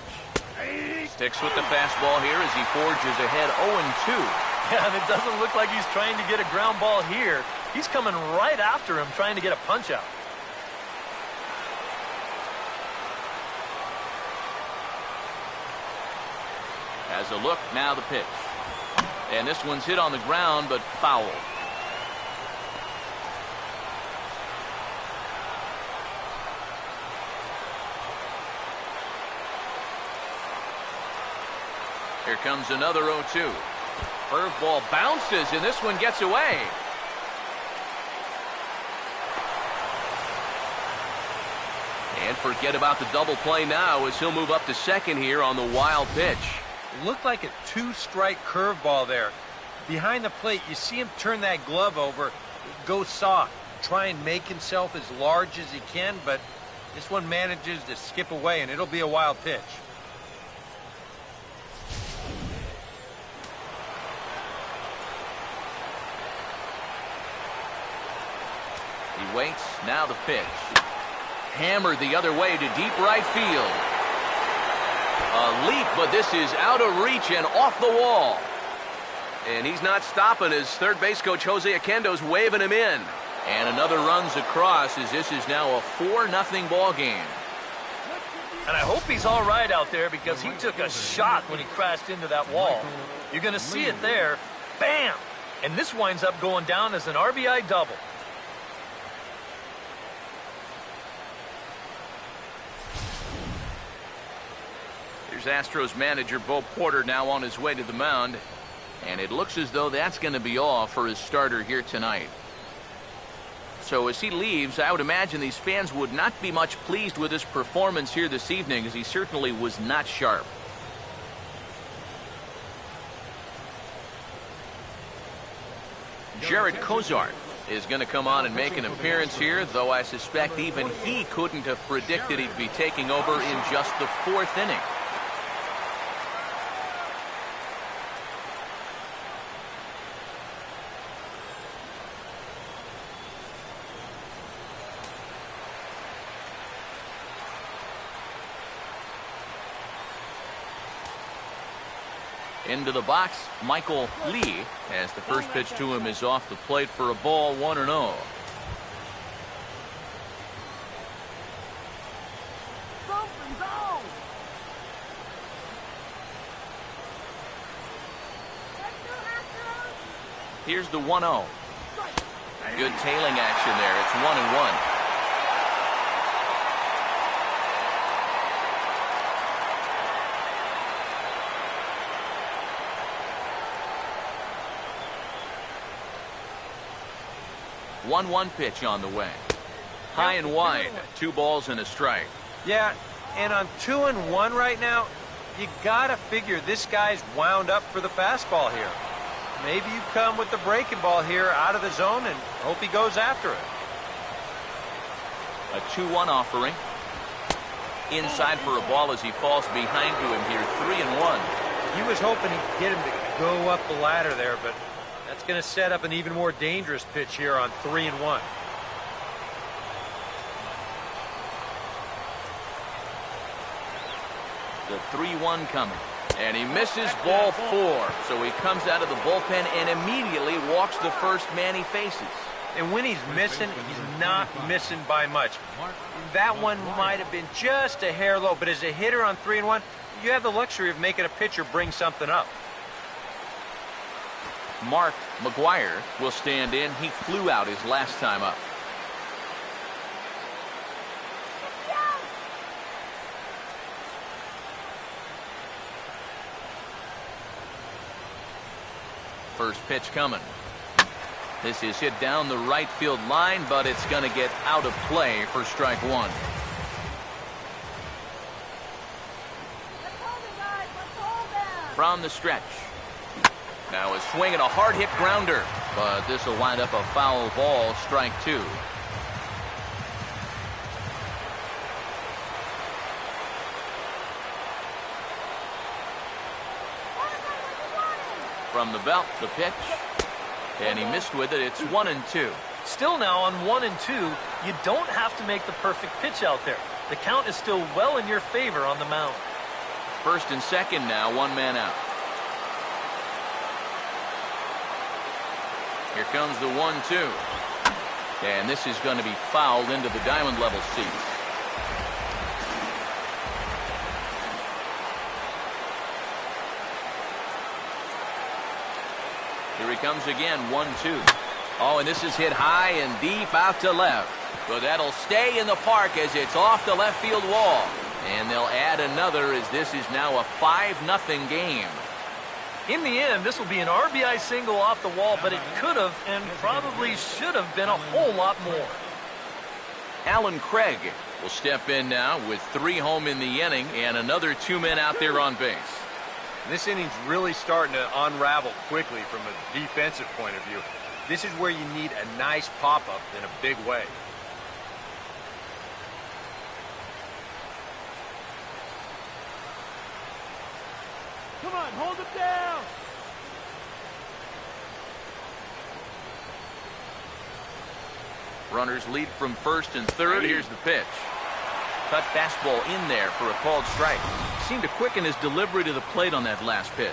Sticks with the fastball here as he forges ahead 0-2. Yeah, and it doesn't look like he's trying to get a ground ball here. He's coming right after him, trying to get a punch out. Has a look. Now the pitch. And this one's hit on the ground, but foul. Here comes another 0-2. Curveball bounces, and this one gets away. And forget about the double play now as he'll move up to second here on the wild pitch. It looked like a two-strike curveball there. Behind the plate, you see him turn that glove over, go soft, try and make himself as large as he can, but this one manages to skip away, and it'll be a wild pitch. He waits. Now the pitch. Hammered the other way to deep right field. A leap, but this is out of reach and off the wall. And he's not stopping as third base coach Jose Oquendo's waving him in. And another run's across as this is now a 4-0 ball game. And I hope he's all right out there because he took a shot when he crashed into that wall. You're going to see it there. Bam! And this winds up going down as an RBI double. Here's Astros manager Bo Porter now on his way to the mound. And it looks as though that's going to be all for his starter here tonight. So as he leaves, I would imagine these fans would not be much pleased with his performance here this evening, as he certainly was not sharp. Jared Kozart is going to come on and make an appearance here, though I suspect even he couldn't have predicted he'd be taking over in just the 4th inning. Into the box, Michael Lee, as the first pitch to him is off the plate for a ball, 1-0. Something's on. Here's the 1-0. Good tailing action there. It's 1-1. One pitch on the way. High and wide. 2 balls and a strike. Yeah, and on 2-1 right now, you gotta figure this guy's wound up for the fastball here. Maybe you come with the breaking ball here out of the zone and hope he goes after it. A 2-1 offering. Inside for a ball as he falls behind to him here. 3-1. He was hoping he'd get him to go up the ladder there, but that's going to set up an even more dangerous pitch here on 3-1. The 3-1 coming. And he misses ball 4. So he comes out of the bullpen and immediately walks the first man he faces. And when he's missing, he's not missing by much. That one might have been just a hair low, but as a hitter on 3-1, you have the luxury of making a pitcher bring something up. Mark McGuire will stand in. He flew out his last time up. First pitch coming. This is hit down the right field line, but it's going to get out of play for strike one. From the stretch. Now a swing and a hard hit grounder, but this will wind up a foul ball, strike two. From the belt, the pitch, and he missed with it. It's 1-2. Still now on 1-2, you don't have to make the perfect pitch out there. The count is still well in your favor on the mound. First and second now, one man out. Here comes the 1-2. And this is going to be fouled into the diamond level seats. Here he comes again, 1-2. Oh, and this is hit high and deep out to left. But that'll stay in the park as it's off the left field wall. And they'll add another as this is now a 5-0 game. In the end, this will be an RBI single off the wall, but it could have and probably should have been a whole lot more. Alan Craig will step in now with 3 home in the inning and another 2 men out there on base. This inning's really starting to unravel quickly from a defensive point of view. This is where you need a nice pop-up in a big way. Come on, hold him down. Runners lead from first and third. Here's the pitch. Cut fastball in there for a called strike. Seemed to quicken his delivery to the plate on that last pitch.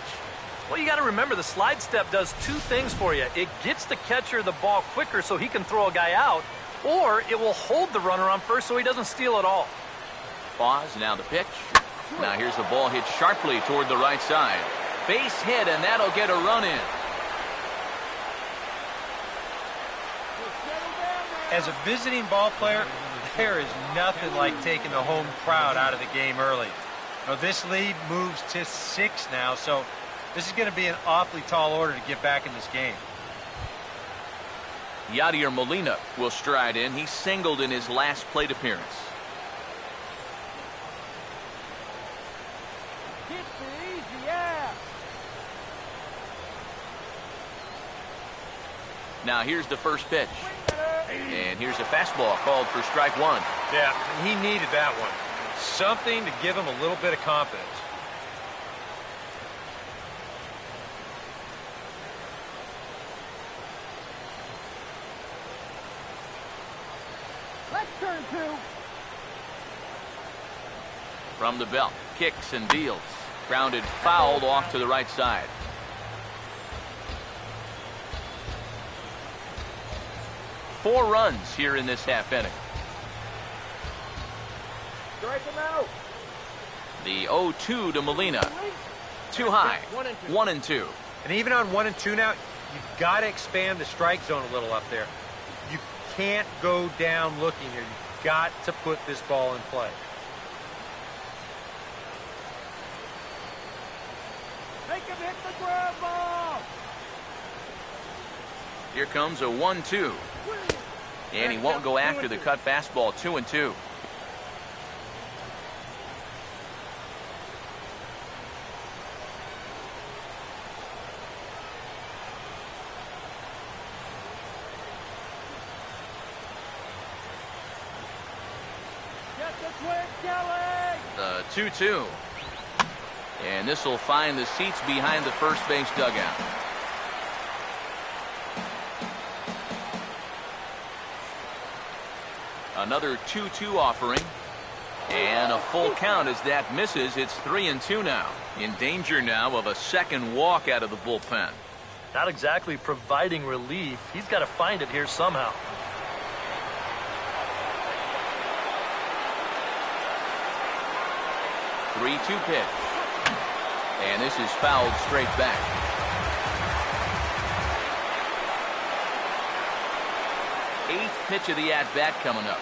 Well, you got to remember the slide step does 2 things for you. It gets the catcher the ball quicker so he can throw a guy out, or it will hold the runner on first so he doesn't steal it all. Pause, now the pitch. Now here's the ball hit sharply toward the right side. Base hit, and that'll get a run in. As a visiting ball player, there is nothing like taking the home crowd out of the game early. Now, this lead moves to 6 now, so this is going to be an awfully tall order to get back in this game. Yadier Molina will stride in. He singled in his last plate appearance. Hit the easy ass. Now here's the first pitch. And here's a fastball called for strike one. Yeah, he needed that one. Something to give him a little bit of confidence. Let's turn 2. From the belt, kicks and deals. Grounded fouled off to the right side. Four runs here in this half inning. Strike him out. The 0-2 to Molina. Too high. 1-2. And even on 1-2 now, you've got to expand the strike zone a little up there. You can't go down looking here. You've got to put this ball in play. Make him hit the grab ball. Here comes a 1-2. And he won't go after the cut fastball. 2-2. Get the twin, Kelly. The 2-2. And this will find the seats behind the first base dugout. Another 2-2 offering. And a full count as that misses. It's 3-2 now. In danger now of a second walk out of the bullpen. Not exactly providing relief. He's got to find it here somehow. Three-two pitch. And this is fouled straight back. Eighth pitch of the at-bat coming up.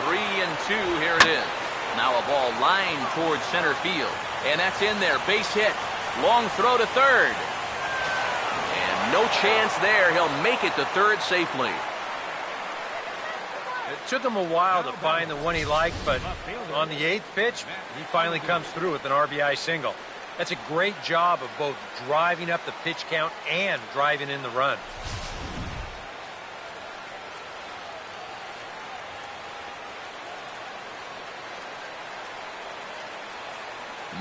Three and two, here it is. Now a ball lined towards center field. And that's in there, base hit. Long throw to third. And no chance there. He'll make it to third safely. It took him a while to find the one he liked, but on the 8th pitch, he finally comes through with an RBI single. That's a great job of both driving up the pitch count and driving in the run.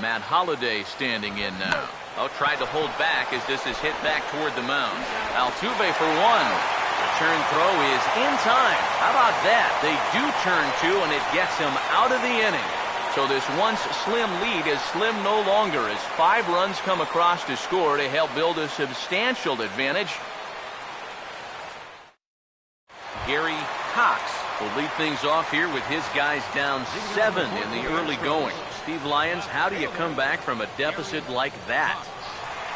Matt Holliday standing in now. Oh, tried to hold back as this is hit back toward the mound. Altuve for one. The turn throw is in time. How about that? They do turn two, and it gets him out of the inning. So this once slim lead is slim no longer as 5 runs come across to score to help build a substantial advantage. Gary Cox will lead things off here with his guys down 7 in the early going. Steve Lyons, how do you come back from a deficit like that?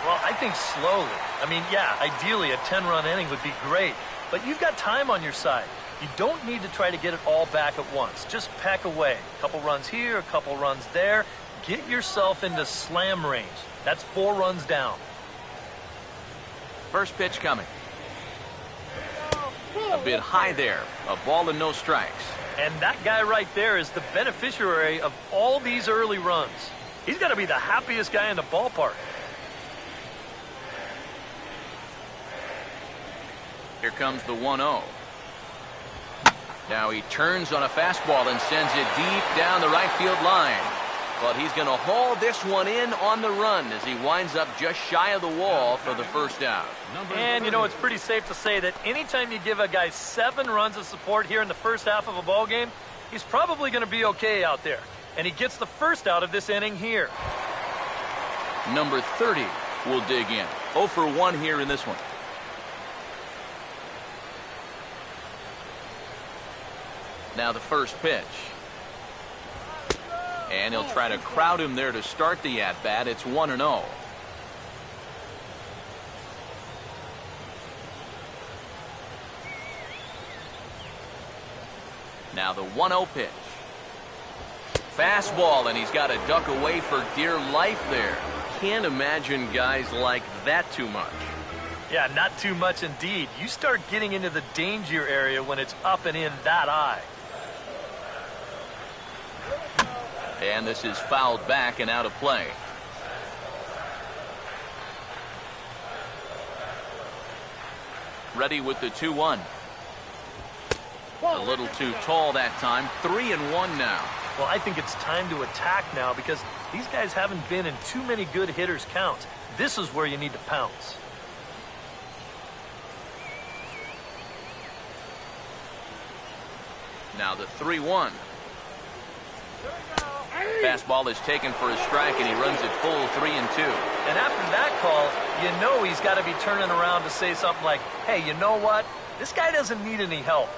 Well, I think slowly. I mean, yeah, ideally a 10-run inning would be great, but you've got time on your side. You don't need to try to get it all back at once. Just pack away. A couple runs here, a couple runs there. Get yourself into slam range. That's 4 runs down. First pitch coming. A bit high there. A ball and no strikes. And that guy right there is the beneficiary of all these early runs. He's got to be the happiest guy in the ballpark. Here comes the 1-0. Now he turns on a fastball and sends it deep down the right field line. But he's going to haul this one in on the run as he winds up just shy of the wall for the first out. And, you know, it's pretty safe to say that anytime you give a guy 7 runs of support here in the first half of a ball game, he's probably going to be okay out there. And he gets the first out of this inning here. Number 30 will dig in. 0 for 1 here in this one. Now the first pitch. And he'll try to crowd him there to start the at-bat. It's 1-0. Now the 1-0 pitch. Fastball, and he's got to duck away for dear life there. Can't imagine guys like that too much. Yeah, not too much indeed. You start getting into the danger area when it's up and in that high. And this is fouled back and out of play. Ready with the 2-1. A little too tall that time. 3-1 now. Well, I think it's time to attack now because these guys haven't been in too many good hitters' counts. This is where you need to pounce. Now the 3-1. Fastball is taken for a strike, and he runs it full 3-2. And after that call, you know he's got to be turning around to say something like, hey, you know what? This guy doesn't need any help.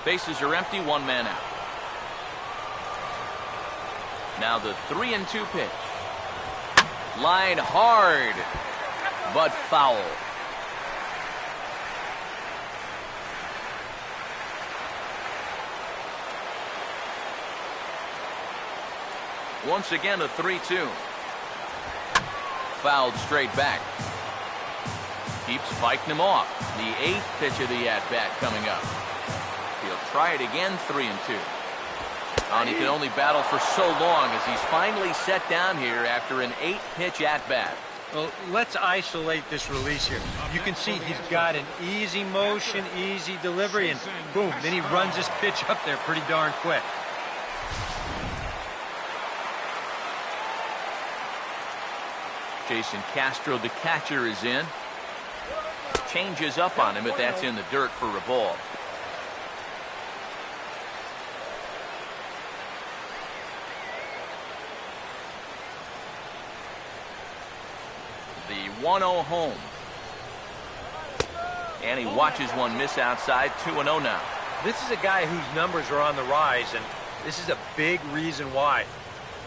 Bases are empty, 1 man out. Now the 3-2 pitch. Line hard, but foul. Once again, a 3-2. Fouled straight back. Keeps fighting him off. The 8th pitch of the at-bat coming up. He'll try it again, 3-2. And he can only battle for so long as he's finally set down here after an 8-pitch at-bat. Well, let's isolate this release here. You can see he's got an easy motion, easy delivery, and boom, then he runs this pitch up there pretty darn quick. Jason Castro, the catcher, is in. Changes up on him, but that's in the dirt for a ball. The 1-0 home. And he watches one miss outside. 2-0 now. This is a guy whose numbers are on the rise, and this is a big reason why.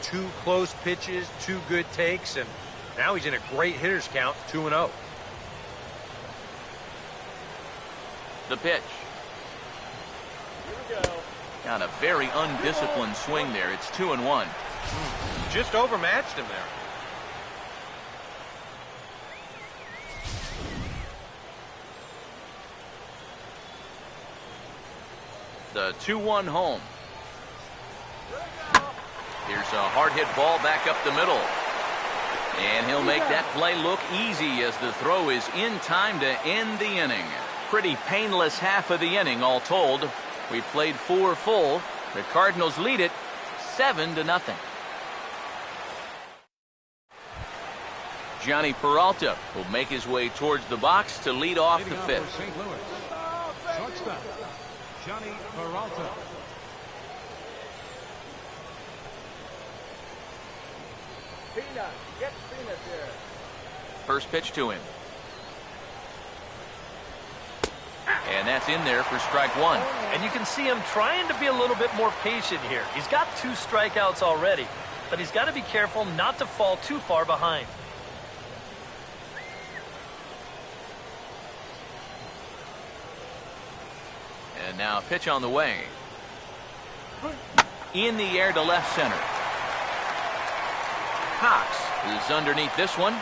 2 close pitches, 2 good takes, and now he's in a great hitter's count, 2-0. The pitch. Here we go. Got a very undisciplined swing there. It's 2-1. Just overmatched him there. The 2-1 home. Here's a hard hit ball back up the middle. And he'll make that play look easy as the throw is in time to end the inning. Pretty painless half of the inning all told. We played 4 full. The Cardinals lead it 7-0. Johnny Peralta will make his way towards the box to lead off the fifth. St. Louis. Shortstop, Johnny Peralta. Peanut. Get Peanut here. First pitch to him. And that's in there for strike 1. And you can see him trying to be a little bit more patient here. He's got 2 strikeouts already, but he's got to be careful not to fall too far behind. And now a pitch on the way. In the air to left center. Cox is underneath this one.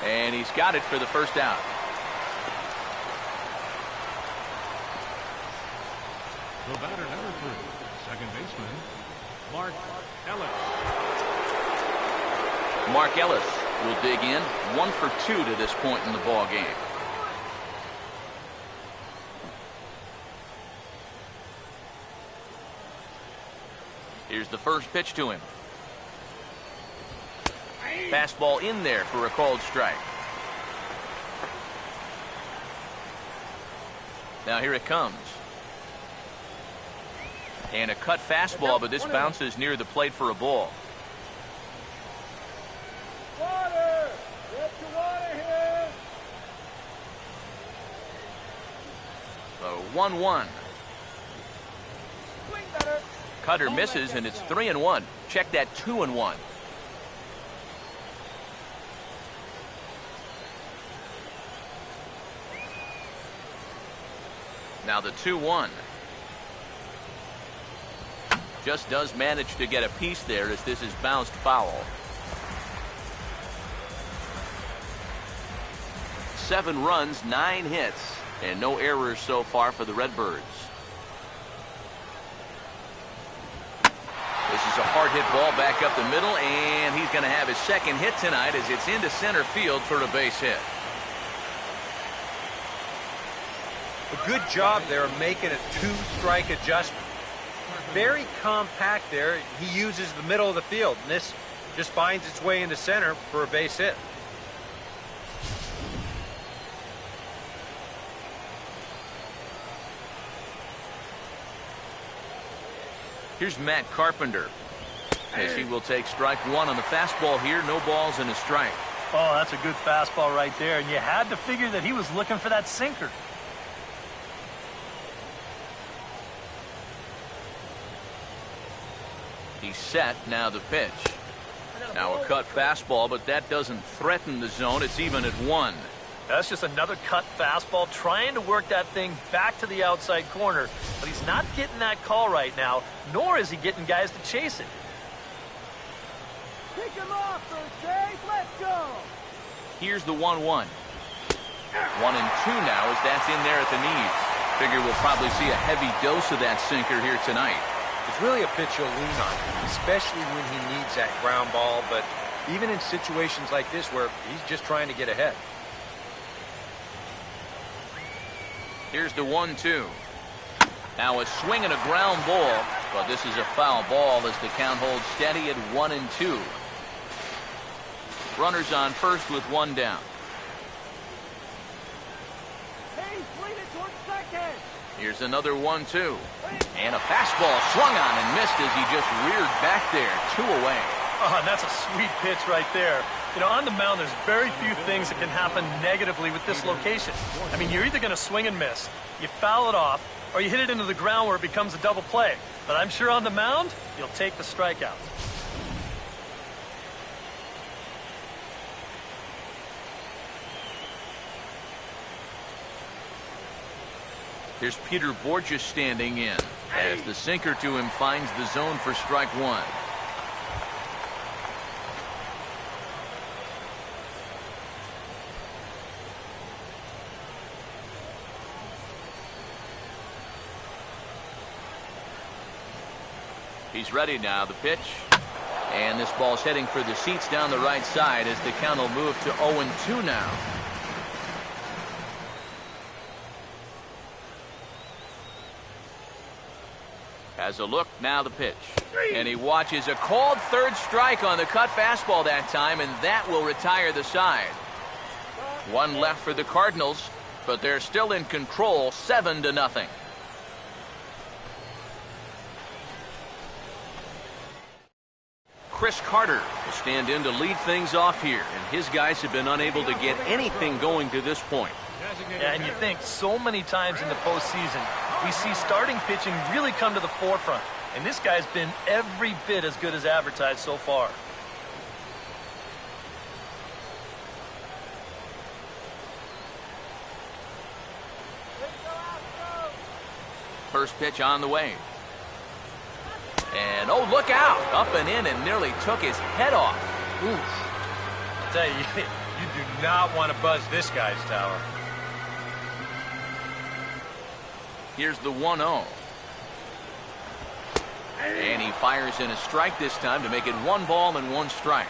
And he's got it for the first out. The batter, number 3, second baseman, Mark Ellis. Mark Ellis will dig in. 1 for 2 to this point in the ball game. Here's the first pitch to him. Fastball in there for a called strike. Now here it comes. And a cut fastball, but this bounces near the plate for a ball. Water. Get to water here. The 1-1. Swing better. Cutter misses, and it's 3-1. Check that 2-1. Now the 2-1. Just does manage to get a piece there as this is bounced foul. 7 runs, 9 hits, and no errors so far for the Redbirds. This is a hard hit ball back up the middle, and he's going to have his second hit tonight as it's into center field for a base hit. A good job there of making a 2-strike adjustment. Very compact there. He uses the middle of the field, and this just finds its way into center for a base hit. Here's Matt Carpenter as he will take strike 1 on the fastball here. No balls and a strike. Oh, that's a good fastball right there, and you had to figure that he was looking for that sinker. He's set. Now the pitch. Now a cut fastball, but that doesn't threaten the zone. It's even at 1. That's just another cut fastball, trying to work that thing back to the outside corner. But he's not getting that call right now, nor is he getting guys to chase it. Pick him off, Thursday. Let's go. Here's the 1-1. 1-2 now as that's in there at the knees. Figure we'll probably see a heavy dose of that sinker here tonight. It's really a pitch you'll lean on, especially when he needs that ground ball, but even in situations like this where he's just trying to get ahead. Here's the 1-2. Now a swing and a ground ball, but this is a foul ball as the count holds steady at 1-2. Runners on first with 1 down. Hey, swing it towards second. Here's another 1-2. And a fastball swung on and missed as he just reared back there. 2 away. Oh, and that's a sweet pitch right there. You know, on the mound, there's very few things that can happen negatively with this location. I mean, you're either going to swing and miss, you foul it off, or you hit it into the ground where it becomes a double play. But I'm sure on the mound, you'll take the strikeout. Here's Peter Borges standing in as the sinker to him finds the zone for strike 1. He's ready now. The pitch. And this ball's heading for the seats down the right side as the count will move to 0-2 now. Has a look, now the pitch. And he watches a called third strike on the cut fastball that time, and that will retire the side. One left for the Cardinals, but they're still in control, 7-0. Chris Carter will stand in to lead things off here, and his guys have been unable to get anything going to this point. Yeah, and you think so many times in the postseason, we see starting pitching really come to the forefront, and this guy's been every bit as good as advertised so far. First pitch on the way. And, oh, look out. Up and in and nearly took his head off. Oof. I tell you, you do not want to buzz this guy's tower. Here's the 1-0. And he fires in a strike this time to make it 1 ball and 1 strike.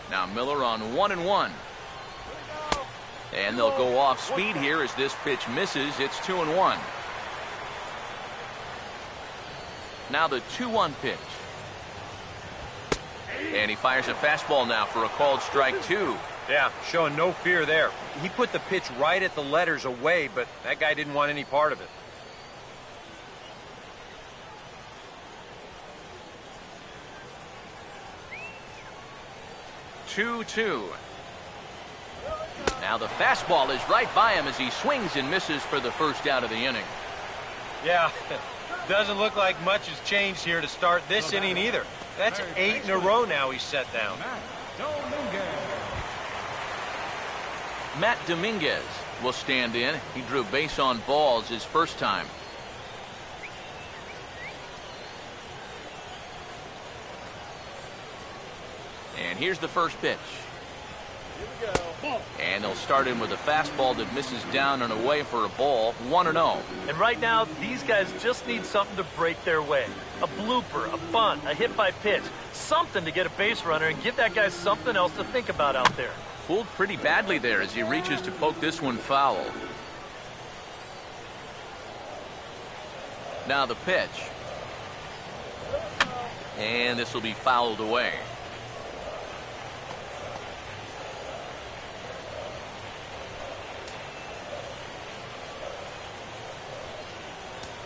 Now Miller on 1-1. And they'll go off speed here as this pitch misses. It's 2-1. Now the 2-1 pitch. And he fires a fastball now for a called strike 2. Yeah, showing no fear there. He put the pitch right at the letters away, but that guy didn't want any part of it. Two. Now the fastball is right by him as he swings and misses for the first out of the inning. Yeah, doesn't look like much has changed here to start this inning either. That's 8 in a row now he's set down. Matt Dominguez will stand in. He drew base on balls his first time. And here's the first pitch. And they'll start in with a fastball that misses down and away for a ball, 1-0. And right now, these guys just need something to break their way. A blooper, a bunt, a hit by pitch, something to get a base runner and give that guy something else to think about out there. Fooled pretty badly there as he reaches to poke this one foul. Now the pitch. And this will be fouled away.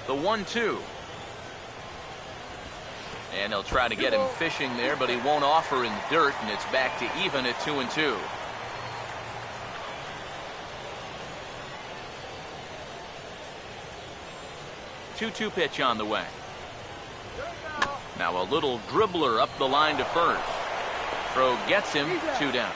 The 1-2. And they'll try to get him fishing there, but he won't offer in the dirt, and it's back to even at 2-2. Two pitch on the way. Now a little dribbler up the line to first. Throw gets him, 2 down.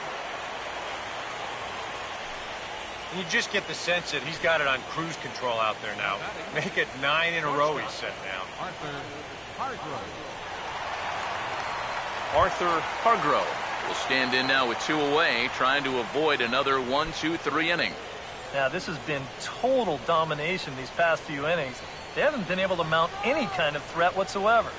You just get the sense that he's got it on cruise control out there now. Make it 9 in a row he's set down. Arthur Hargrove will stand in now with 2 away, trying to avoid another 1-2-3 inning. Now, this has been total domination these past few innings. They haven't been able to mount any kind of threat whatsoever.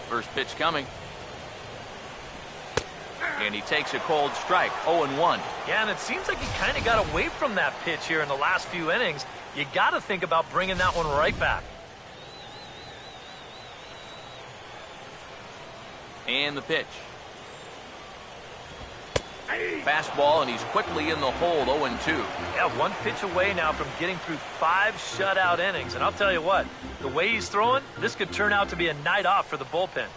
First pitch coming. And he takes a cold strike, 0-1. Yeah, and it seems like he kind of got away from that pitch here in the last few innings. You got to think about bringing that one right back. And the pitch. Fastball, and he's quickly in the hold, 0-2. Yeah, 1 pitch away now from getting through 5 shutout innings. And I'll tell you what, the way he's throwing, this could turn out to be a night off for the bullpen.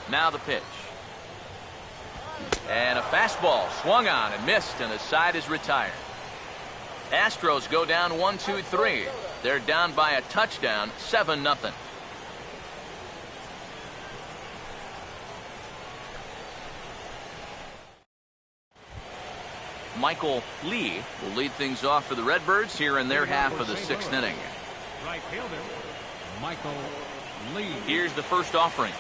Now the pitch. And a fastball swung on and missed, and the side is retired. Astros go down 1-2-3. They're down by a touchdown, 7-0. Michael Lee will lead things off for the Redbirds here in their half of the 6th inning. Right fielder, Michael Lee. Here's the first offering.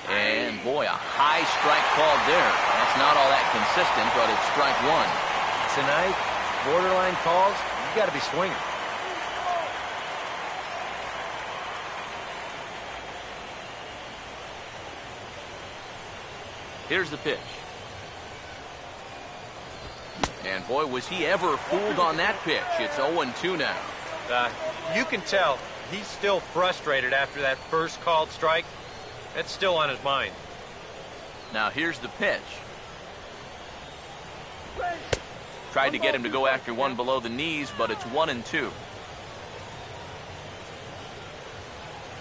And boy, a high strike called there. That's not all that consistent, but it's strike one. Tonight, borderline calls, you got to be swinging. Here's the pitch. And boy, was he ever fooled on that pitch. It's 0-2 now. You can tell he's still frustrated after that first called strike. That's still on his mind. Now here's the pitch. Tried to get him to go after one below the knees, but it's 1-2.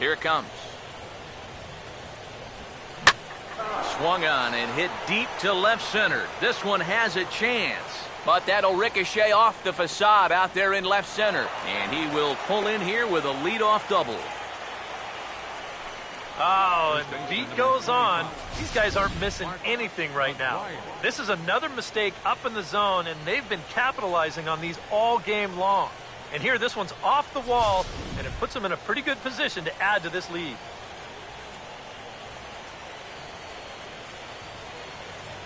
Here it comes. Swung on and hit deep to left center. This one has a chance, but that'll ricochet off the facade out there in left center. And he will pull in here with a leadoff double. Oh, and the beat goes on. These guys aren't missing anything right now. This is another mistake up in the zone, and they've been capitalizing on these all game long. And here, this one's off the wall, and it puts them in a pretty good position to add to this lead.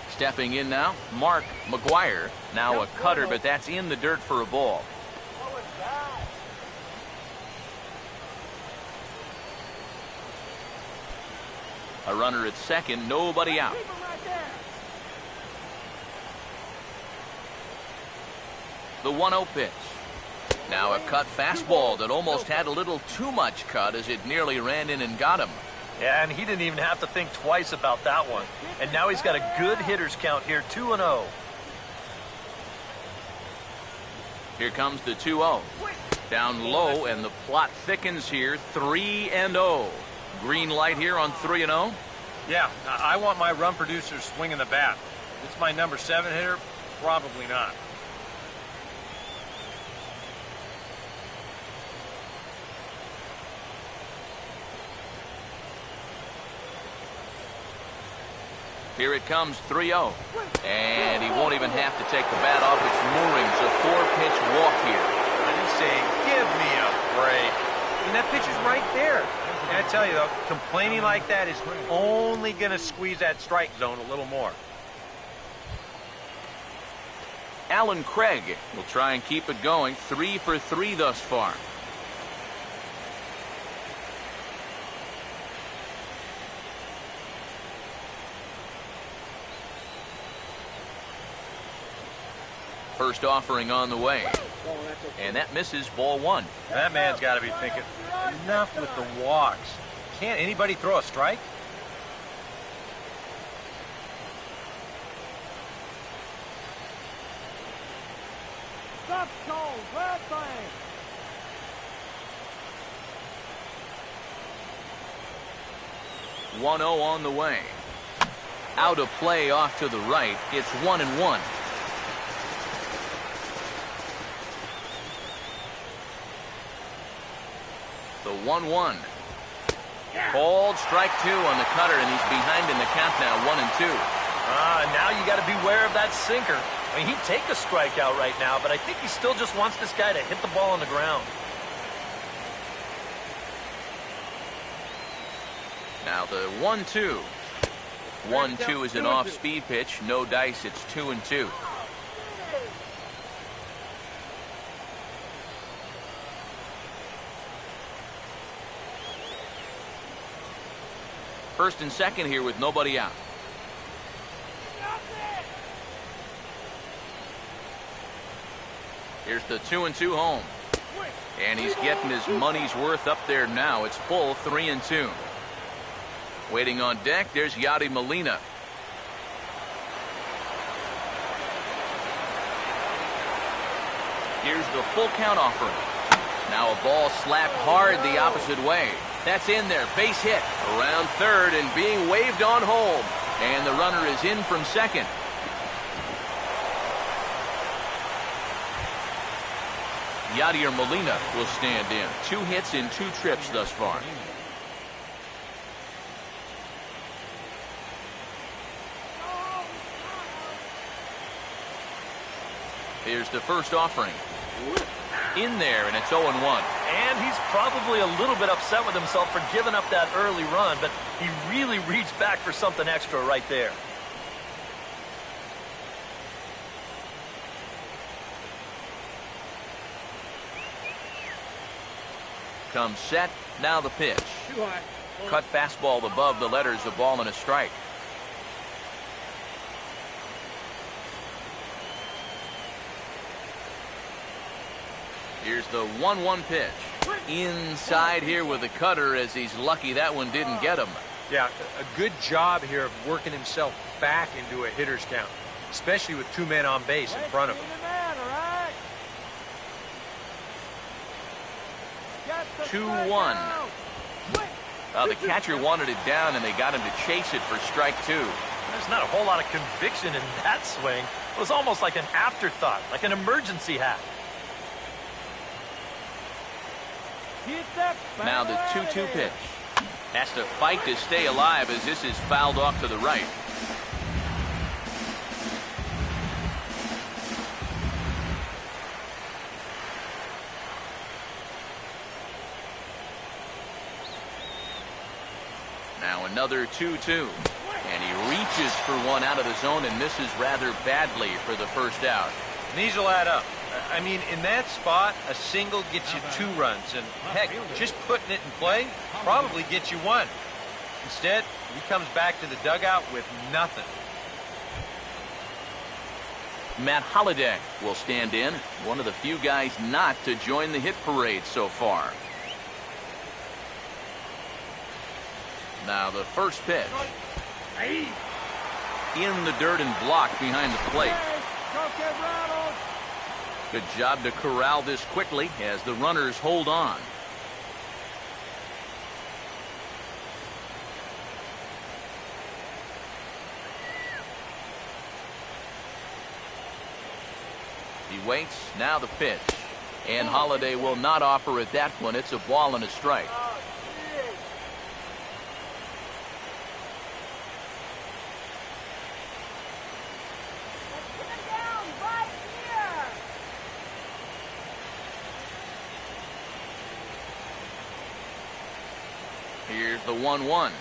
Stepping in now, Mark McGuire. Now a cutter, but that's in the dirt for a ball. A runner at second, nobody out. The 1-0 pitch. Now a cut fastball that almost had a little too much cut as it nearly ran in and got him. Yeah, and he didn't even have to think twice about that one. And now he's got a good hitter's count here, 2-0. Here comes the 2-0. Down low, and the plot thickens here, 3-0. Green light here on 3-0. Yeah, I want my run producer swinging the bat. If it's my number 7 hitter, probably not. Here it comes, 3-0. And he won't even have to take the bat off its moorings. A 4-pitch walk here. I'm saying, give me a break. I mean, that pitch is right there. And I tell you, though, complaining like that is only going to squeeze that strike zone a little more. Alan Craig will try and keep it going. 3 for 3 thus far. First offering on the way. And that misses, ball 1. That man's got to be thinking, enough with the walks. Can't anybody throw a strike? Stop cold, red thing. .0 on the way. Out of play off to the right. It's 1-1. The 1-1. Called strike 2 on the cutter, and he's behind in the count now, 1-2. Now you got to beware of that sinker. I mean, he'd take a strikeout right now, but I think he still just wants this guy to hit the ball on the ground. Now the 1-2. 1-2 is an off-speed pitch. No dice. It's 2-2. First and second here with nobody out. Here's the 2-2 home. And he's getting his money's worth up there now. It's full, 3-2. Waiting on deck, there's Yadi Molina. Here's the full count offering. Now a ball slapped hard the opposite way. That's in there, base hit, around third and being waved on home. And the runner is in from second. Yadier Molina will stand in. 2 hits in 2 trips thus far. Here's the first offering. In there, and it's 0-1. And he's probably a little bit upset with himself for giving up that early run, but he really reached back for something extra right there. Comes set, now the pitch. Cut fastball above the letters, a ball and a strike. Here's the 1-1 pitch. Inside here with the cutter, as he's lucky that one didn't get him. Yeah, a good job here of working himself back into a hitter's count, especially with 2 men on base in front of him. 2-1. The catcher wanted it down, and they got him to chase it for strike 2. There's not a whole lot of conviction in that swing. It was almost like an afterthought, like an emergency hack. Now the 2-2 pitch. Has to fight to stay alive as this is fouled off to the right. Now another 2-2. And he reaches for one out of the zone and misses rather badly for the first out. And these will add up. I mean, in that spot, a single gets you 2 runs, and heck, just putting it in play probably gets you 1. Instead, he comes back to the dugout with nothing. Matt Holliday will stand in, one of the few guys not to join the hit parade so far. Now the first pitch. In the dirt and blocked behind the plate. Good job to corral this quickly as the runners hold on. He waits, now the pitch. And Holliday will not offer at that one. It's a ball and a strike. Here's the 1-1.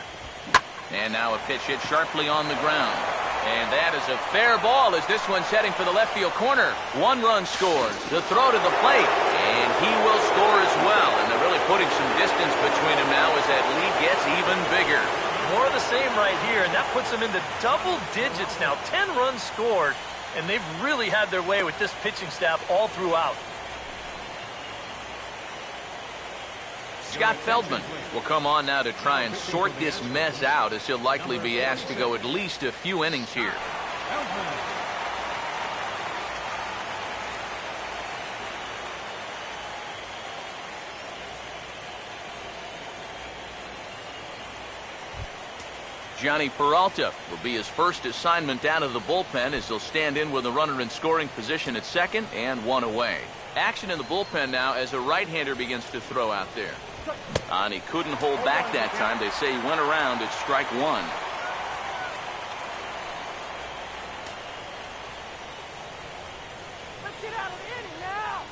And now a pitch hit sharply on the ground. And that is a fair ball as this one's heading for the left field corner. 1 run scores. The throw to the plate. And he will score as well. And they're really putting some distance between them now as that lead gets even bigger. More of the same right here, and that puts them into double digits now. 10 runs scored, and they've really had their way with this pitching staff all throughout. Scott Feldman will come on now to try and sort this mess out, as he'll likely be asked to go at least a few innings here. Johnny Peralta will be his first assignment down to the bullpen as he'll stand in with a runner in scoring position at second and 1 away. Action in the bullpen now as a right-hander begins to throw out there. And he couldn't hold back that time. They say he went around at strike 1. Let's get out of the inning now.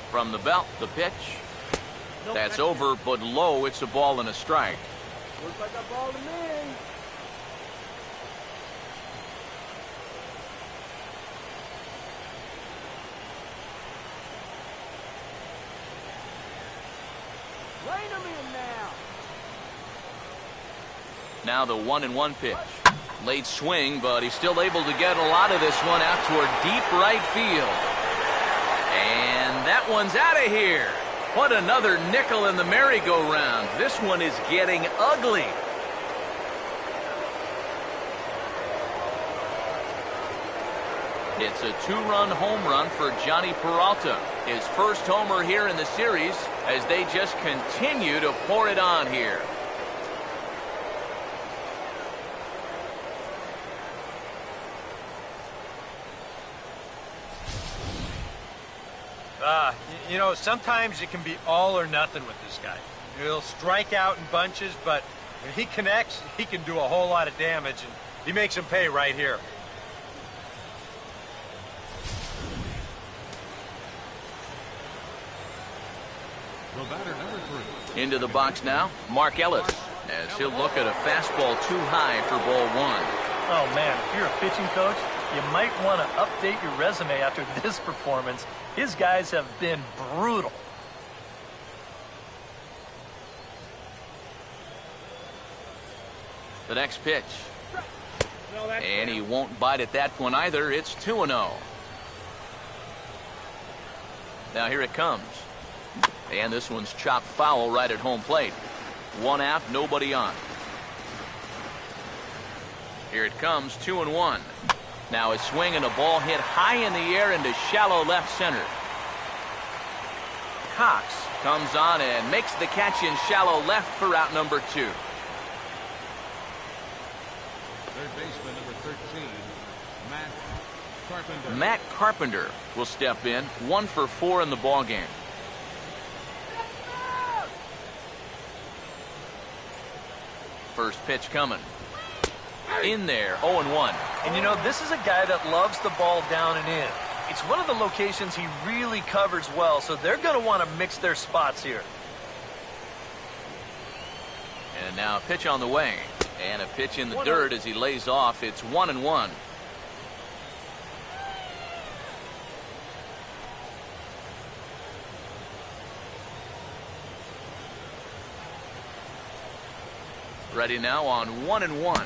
From the belt, the pitch. That's over, but low. It's a ball and a strike. Looks like a ball to me. Rein him in now. Now the 1-1 pitch. Late swing, but he's still able to get a lot of this one out toward deep right field. And that one's out of here. What another nickel in the merry-go-round. This one is getting ugly. It's a 2-run home run for Johnny Peralta. His first homer here in the series as they just continue to pour it on here. You know, sometimes it can be all or nothing with this guy. He'll strike out in bunches, but when he connects, he can do a whole lot of damage, and he makes him pay right here. The batter, number 3. Into the box now, Mark Ellis, as he'll look at a fastball too high for ball 1. Oh, man, if you're a pitching coach, you might want to update your resume after this performance. His guys have been brutal. The next pitch. And he won't bite at that one either. It's 2-0. Now here it comes. And this one's chopped foul right at home plate. 1 out, nobody on. Here it comes, 2-1. Now a swing and a ball hit high in the air into shallow left center. Cox comes on and makes the catch in shallow left for out number 2. Third baseman, number 13, Matt Carpenter. Matt Carpenter will step in, 1 for 4 in the ball game. First pitch coming. In there, 0-1. And you know, this is a guy that loves the ball down and in. It's one of the locations he really covers well, so they're going to want to mix their spots here. And now a pitch on the way. And a pitch in the dirt as he lays off. It's 1-1. Ready now on 1-1.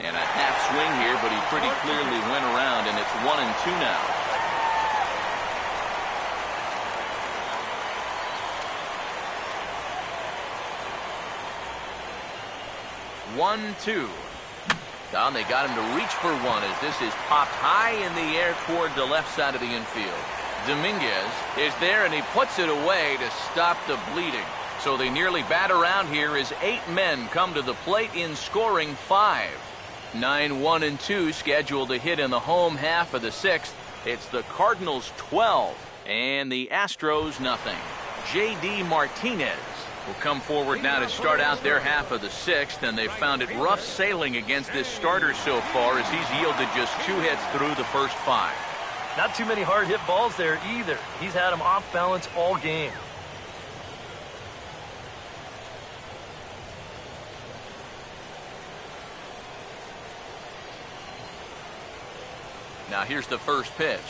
And a half swing here, but he pretty clearly went around, and it's 1-2 now. One, two. Down, they got him to reach for one as this is popped high in the air toward the left side of the infield. Dominguez is there, and he puts it away to stop the bleeding. So they nearly bat around here as 8 men come to the plate in scoring 5. 9-1-2 scheduled to hit in the home half of the 6th. It's the Cardinals 12 and the Astros nothing. J.D. Martinez will come forward now to start out their half of the 6th, and they've found it rough sailing against this starter so far as he's yielded just 2 hits through the first 5. Not too many hard hit balls there either. He's had them off balance all game. Now here's the first pitch.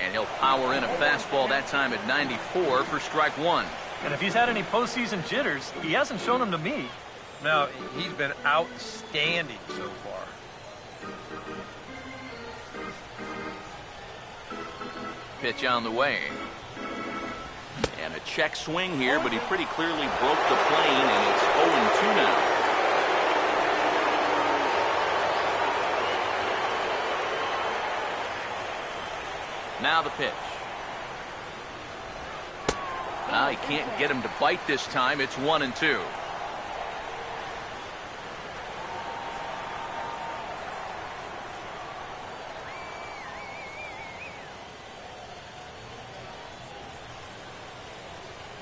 And he'll power in a fastball that time at 94 for strike 1. And if he's had any postseason jitters, he hasn't shown them to me. No, he's been outstanding so far. Pitch on the way. And a check swing here, but he pretty clearly broke the plane, and it's 0-2 now. Now the pitch. Now he can't get him to bite this time. It's 1-2.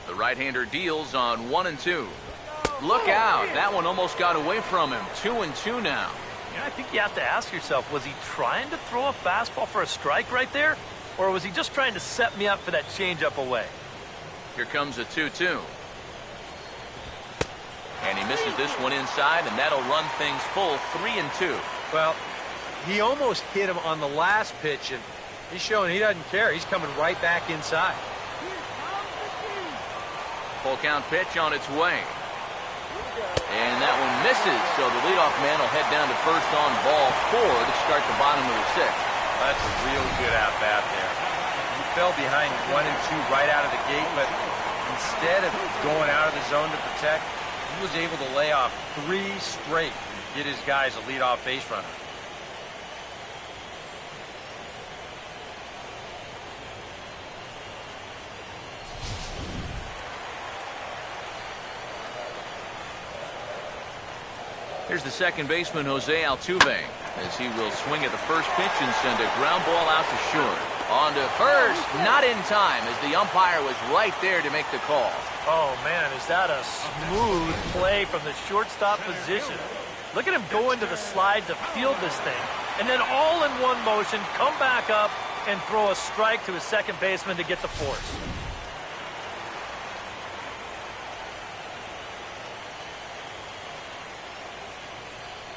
The right-hander deals on 1-2. Look out. That one almost got away from him. 2-2 now. Yeah, I think you have to ask yourself, was he trying to throw a fastball for a strike right there? Or was he just trying to set me up for that changeup away? Here comes a 2-2. And he misses this one inside, and that'll run things full 3-2. Well, he almost hit him on the last pitch, and he's showing he doesn't care. He's coming right back inside. Full count pitch on its way. And that one misses, so the leadoff man will head down to first on ball 4 to start the bottom of the 6th. That's a real good at-bat there. He fell behind 1 and 2 right out of the gate, but instead of going out of the zone to protect, he was able to lay off 3 straight and get his guys a leadoff base runner. Here's the second baseman, Jose Altuve, as he will swing at the first pitch and send a ground ball out to short. On to first, not in time, as the umpire was right there to make the call. Oh, man, is that a smooth play from the shortstop position. Look at him go into the slide to field this thing, and then all in one motion, come back up and throw a strike to his second baseman to get the force.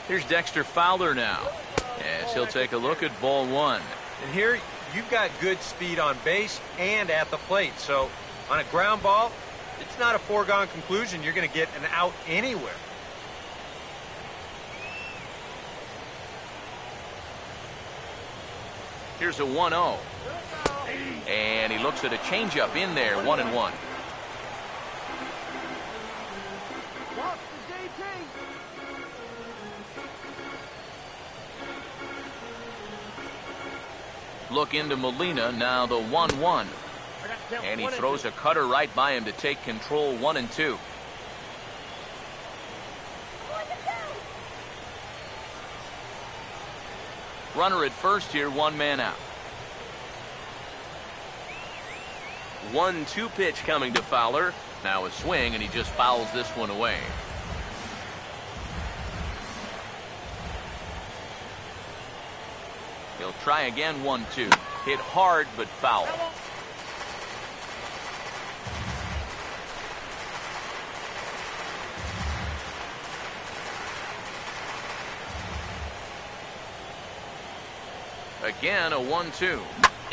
Here's Dexter Fowler now, as he'll take a look at ball one. And here you've got good speed on base and at the plate. So on a ground ball, it's not a foregone conclusion you're going to get an out anywhere. Here's a 1-0. And he looks at a changeup in there, 1-1. Look into Molina, now the 1-1. And he throws a cutter right by him to take control, 1-2. Runner at first here, one man out. 1-2 pitch coming to Fowler. Now a swing, and he just fouls this one away. He'll try again, 1-2. Hit hard, but foul. Again, a 1-2.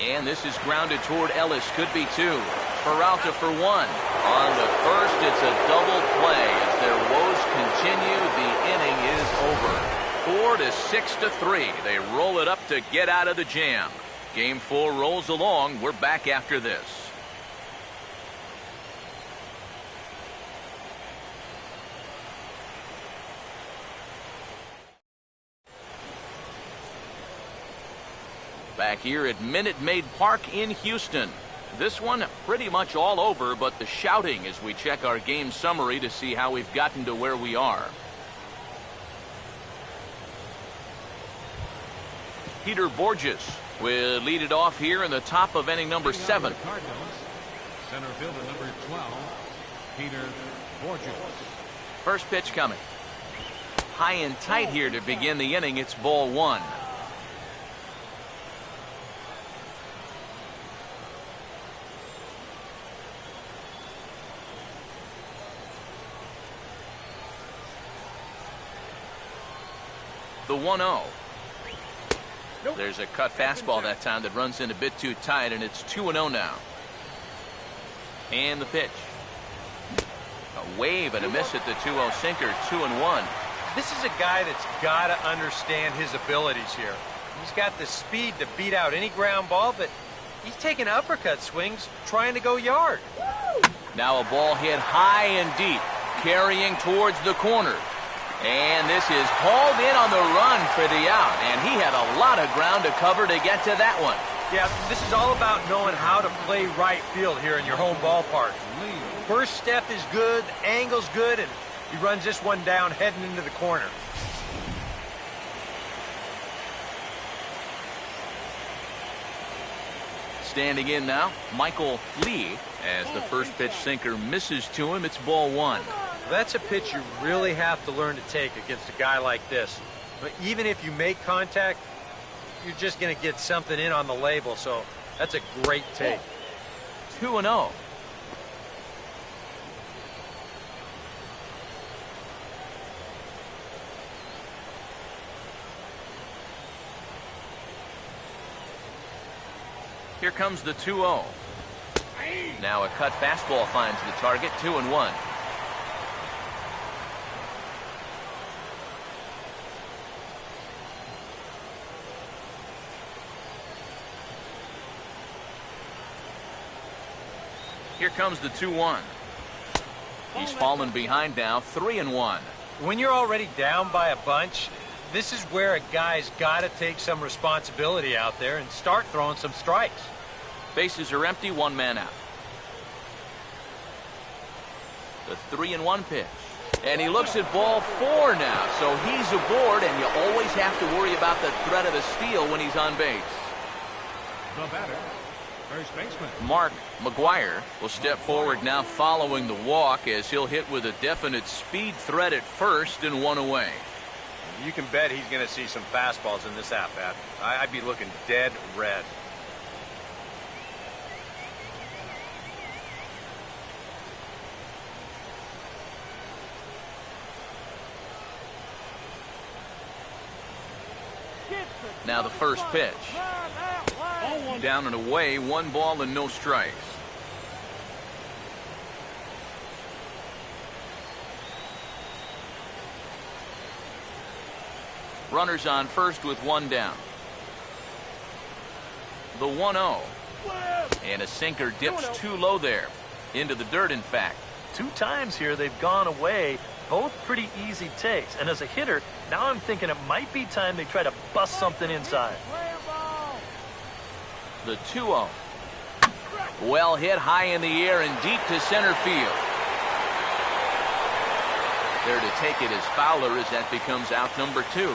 And this is grounded toward Ellis. Could be two. Peralta for one. On the first, it's a double play. As their woes continue, the inning is over. 4-6-3. They roll it up to get out of the jam. Game 4 rolls along. We're back after this. Back here at Minute Maid Park in Houston. This one pretty much all over, but the shouting as we check our game summary to see how we've gotten to where we are. Peter Borges will lead it off here in the top of inning number 7. Cardinals, center fielder number 12, Peter Borges. First pitch coming. High and tight here to begin the inning. It's ball one. The 1-0. There's a cut fastball that time that runs in a bit too tight, and it's 2-0 now. And the pitch. A wave and a miss at the 2-0 sinker, 2-1. This is a guy that's got to understand his abilities here. He's got the speed to beat out any ground ball, but he's taking uppercut swings trying to go yard. Now a ball hit high and deep, carrying towards the corner. And this is hauled in on the run for the out. And he had a lot of ground to cover to get to that one. Yeah, this is all about knowing how to play right field here in your home ballpark. First step is good, angle's good, and he runs this one down heading into the corner. Standing in now, Michael Lee, as the first pitch sinker misses to him. It's ball one. That's a pitch you really have to learn to take against a guy like this. But even if you make contact, you're just going to get something in on the label, so that's a great take. 2-0. Here comes the 2-0. Now a cut fastball finds the target, 2-1. Here comes the 2-1. He's fallen behind now, 3-1. When you're already down by a bunch, this is where a guy's got to take some responsibility out there and start throwing some strikes. Bases are empty, one man out. The 3-1 pitch. And he looks at ball 4 now, so he's aboard, and you always have to worry about the threat of a steal when he's on base. The batter, first baseman Mark McGuire will step forward now following the walk, as he'll hit with a definite speed threat at first and one away. You can bet he's going to see some fastballs in this at-bat. I'd be looking dead red. Now the first pitch. Down and away, 1 ball and no strikes. Runners on first with 1 down. The 1-0. And a sinker dips too low there. Into the dirt, in fact. 2 times here they've gone away. Both pretty easy takes. And as a hitter, now I'm thinking it might be time they try to bust something inside. The 2-0. Well hit high in the air and deep to center field. There to take it is Fowler as that becomes out number 2.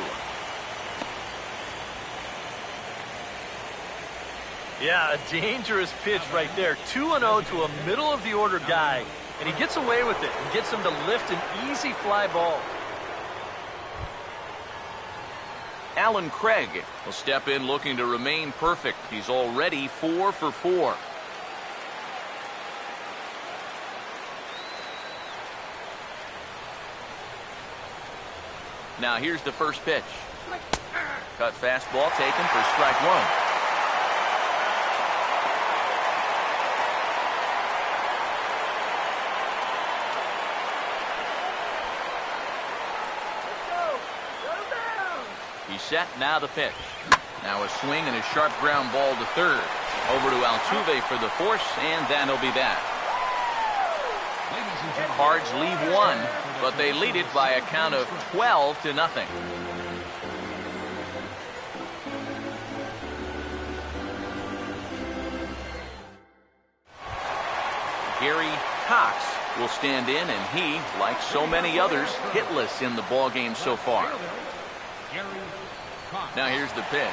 Yeah, a dangerous pitch right there. 2-0 to a middle-of-the-order guy. And he gets away with it and gets him to lift an easy fly ball. Alan Craig will step in looking to remain perfect. He's already 4 for 4. Now here's the first pitch. Cut fastball taken for strike 1. He's set, now the pitch. Now a swing and a sharp ground ball to third. Over to Altuve for the force, and that'll be that. Cards leave 1, but they lead it by a count of 12-0. Gary Cox will stand in, and he, like so many others, hitless in the ballgame so far. Now here's the pitch.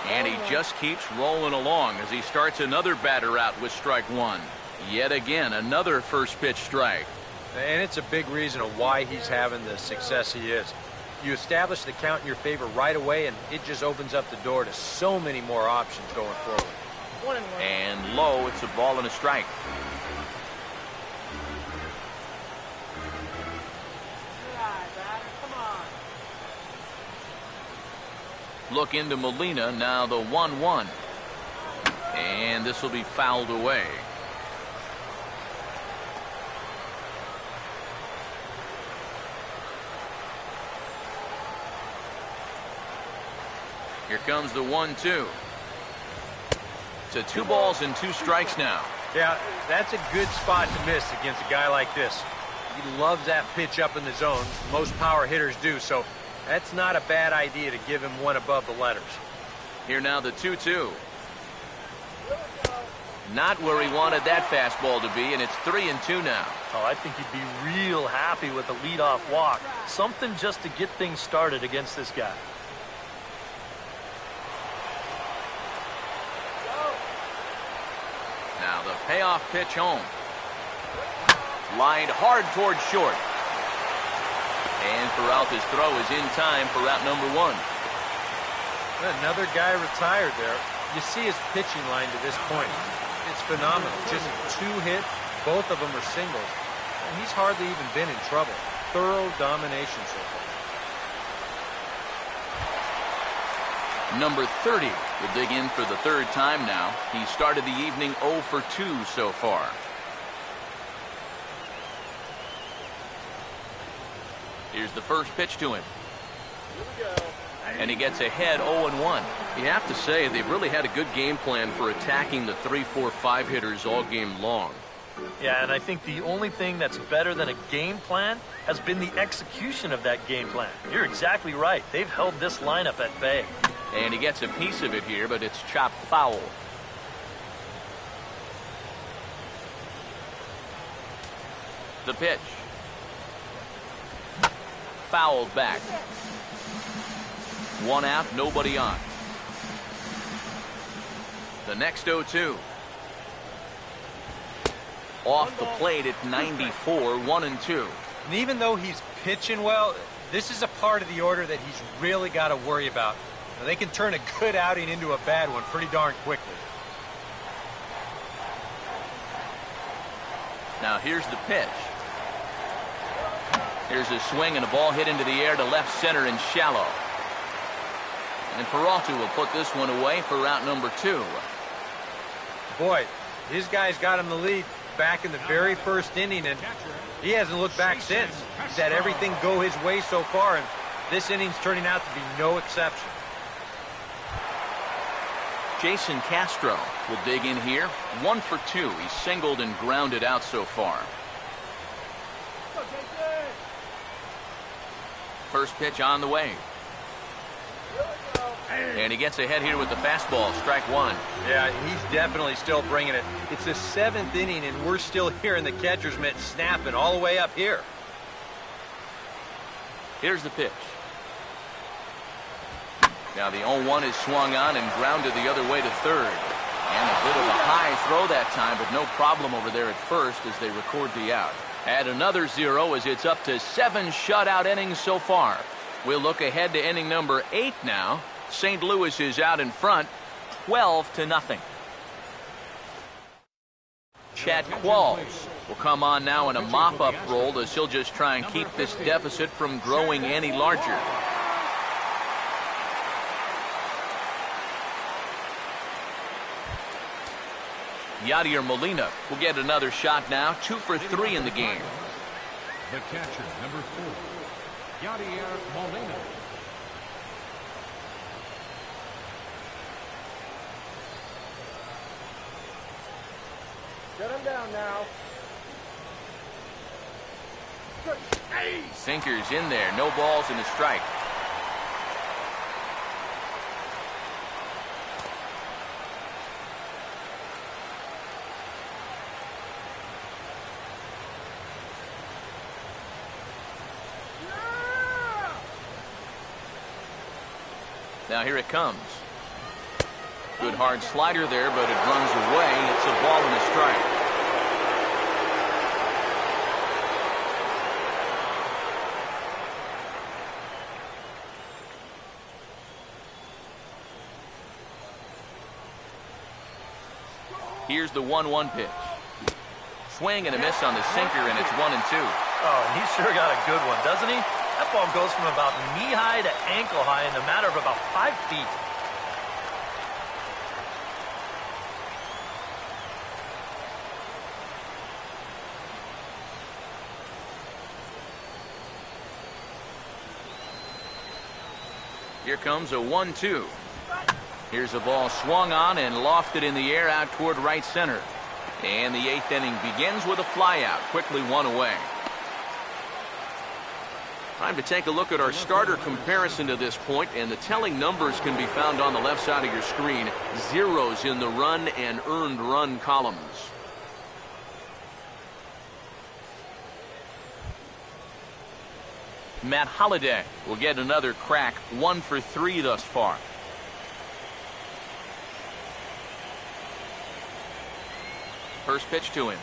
And he just keeps rolling along as he starts another batter out with strike 1. Yet again, another first pitch strike. And it's a big reason of why he's having the success he is. You establish the count in your favor right away, and it just opens up the door to so many more options going forward. And low, it's a ball and a strike. Look into Molina, now the 1-1. And this will be fouled away. Here comes the 1-2. To 2 balls and 2 strikes now. Yeah, that's a good spot to miss against a guy like this. He loves that pitch up in the zone. Most power hitters do, so that's not a bad idea to give him one above the letters. Here now the 2-2. Not where he wanted that fastball to be, and it's 3-2 now. Oh, I think he'd be real happy with a leadoff walk. Something just to get things started against this guy. Now the payoff pitch home. Lined hard towards short. And Peralta's throw is in time for out number 1. Another guy retired there. You see his pitching line to this point. It's phenomenal. Just 2 hits. Both of them are singles. And he's hardly even been in trouble. Thorough domination so far. Number 30 will dig in for the 3rd time now. He started the evening 0 for 2 so far. Here's the first pitch to him. And he gets ahead 0-1. You have to say they've really had a good game plan for attacking the 3, 4, 5 hitters all game long. Yeah, and I think the only thing that's better than a game plan has been the execution of that game plan. You're exactly right. They've held this lineup at bay. And he gets a piece of it here, but it's chopped foul. The pitch. Fouled back. 1 out, nobody on. The next 0-2. Off the plate at 94, 1-2. And even though he's pitching well, this is a part of the order that he's really got to worry about. Now, they can turn a good outing into a bad one pretty darn quickly. Now here's the pitch. Here's a swing and a ball hit into the air to left center and shallow. And Peralta will put this one away for out number 2. Boy, his guys got him the lead back in the very first inning, and he hasn't looked back since. He's had everything go his way so far, and this inning's turning out to be no exception. Jason Castro will dig in here. 1 for 2. He's singled and grounded out so far. First pitch on the way. And he gets ahead here with the fastball. Strike 1. Yeah, he's definitely still bringing it. It's the 7th inning, and we're still hearing the catcher's mitt snapping all the way up here. Here's the pitch. Now the 0-1 is swung on and grounded the other way to third. And a bit of a high throw that time, but no problem over there at first as they record the out. Add another 0 as it's up to 7 shutout innings so far. We'll look ahead to inning number 8 now. St. Louis is out in front, 12-0. Chad Qualls will come on now in a mop-up role as he'll just try and keep this deficit from growing any larger. Yadier Molina will get another shot now, 2 for 3 in the game. The catcher, number 4, Yadier Molina. Shut him down now. Sinkers in there, no balls and a strike. Now here it comes. Good hard slider there, but it runs away. It's a ball and a strike. Here's the 1-1 pitch. Swing and a miss on the sinker, and it's 1-2. Oh, he sure got a good one, doesn't he? That ball goes from about knee-high to ankle-high in the matter of about 5 feet. Here comes a 1-2. Here's a ball swung on and lofted in the air out toward right center. And the 8th inning begins with a flyout, quickly 1 away. Time to take a look at our starter comparison to this point, and the telling numbers can be found on the left side of your screen. Zeros in the run and earned run columns. Matt Holliday will get another crack, 1 for 3 thus far. First pitch to him.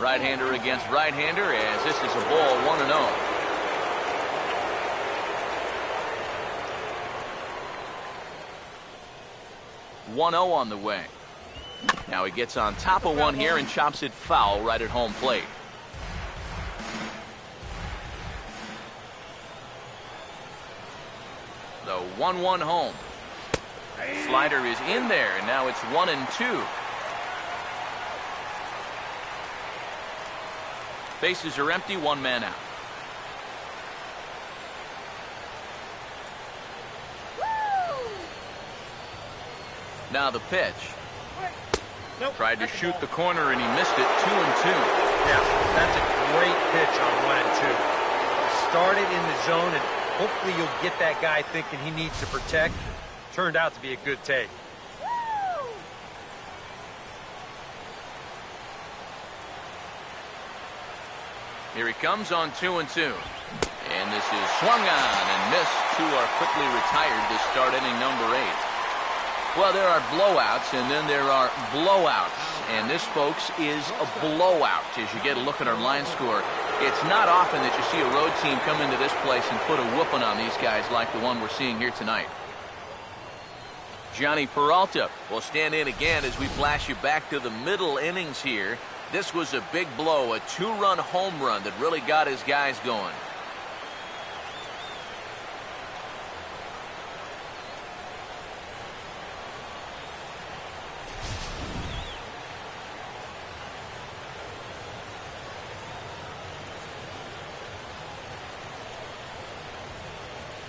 Right-hander against right-hander as this is a ball, 1-0. On the way. Now he gets on top of one here and chops it foul right at home plate. The 1-1 home. Slider is in there, and now it's 1-2. Bases are empty, 1 man out. Now the pitch. Tried to shoot the corner and he missed it. 2-2. Yeah, that's a great pitch on 1-2. Started in the zone, and hopefully you'll get that guy thinking he needs to protect. Turned out to be a good take. Here he comes on 2-2. And this is swung on and missed. 2 are quickly retired to start inning number 8. Well, there are blowouts, and then there are blowouts. And this, folks, is a blowout as you get a look at our line score. It's not often that you see a road team come into this place and put a whooping on these guys like the one we're seeing here tonight. Johnny Peralta will stand in again as we flash you back to the middle innings here. This was a big blow, a two-run home run that really got his guys going.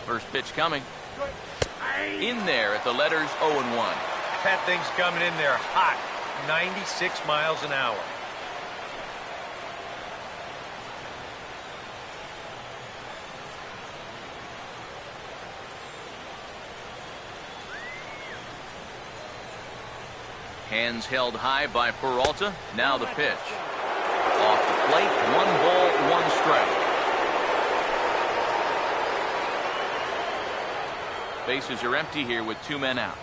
First pitch coming. In there at the letters 0-1. That thing's coming in there hot. 96 miles an hour. Hands held high by Peralta. Now the pitch. Off the plate, 1 ball, 1 strike. Bases are empty here with 2 men out.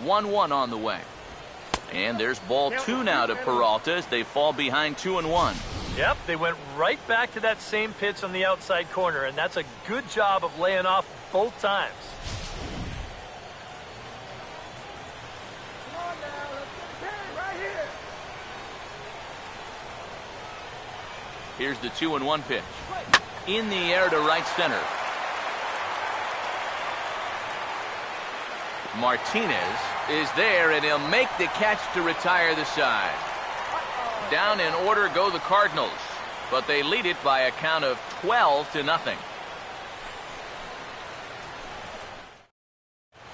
Get 1-1 on the way. And there's ball 2 now to Peralta as they fall behind 2-1. Yep, they went right back to that same pitch on the outside corner, and that's a good job of laying off both times. Come on now, let's get the right here. Here's the 2-1 pitch. In the air to right center. Martinez is there, and he'll make the catch to retire the side. Down in order go the Cardinals, but they lead it by a count of 12-0.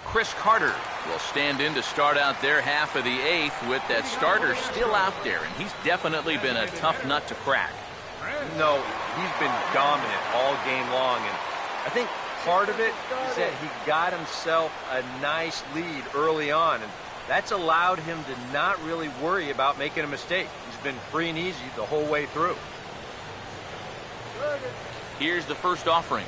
Chris Carter will stand in to start out their half of the 8th with that starter still out there, and he's definitely been a tough nut to crack. No, he's been dominant all game long, and I think part of it is that he got himself a nice lead early on, and that's allowed him to not really worry about making a mistake. He's been free and easy the whole way through. Here's the first offering.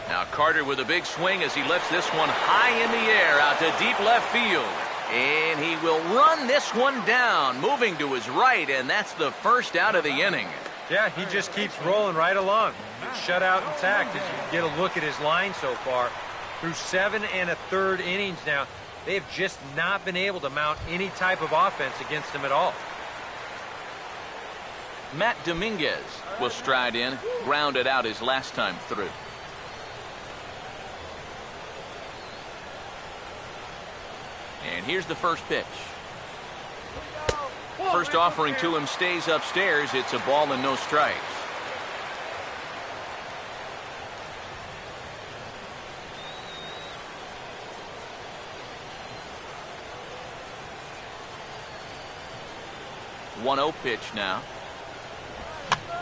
Now Carter with a big swing as he lifts this one high in the air out to deep left field. And he will run this one down, moving to his right, and that's the first out of the inning. Yeah, he just keeps rolling right along. Shut out intact as you get a look at his line so far. Through 7 1/3 innings now, they have just not been able to mount any type of offense against him at all. Matt Dominguez will stride in, grounded out his last time through. And here's the first pitch. First offering to him stays upstairs. It's a ball and no strikes. One 0 pitch now.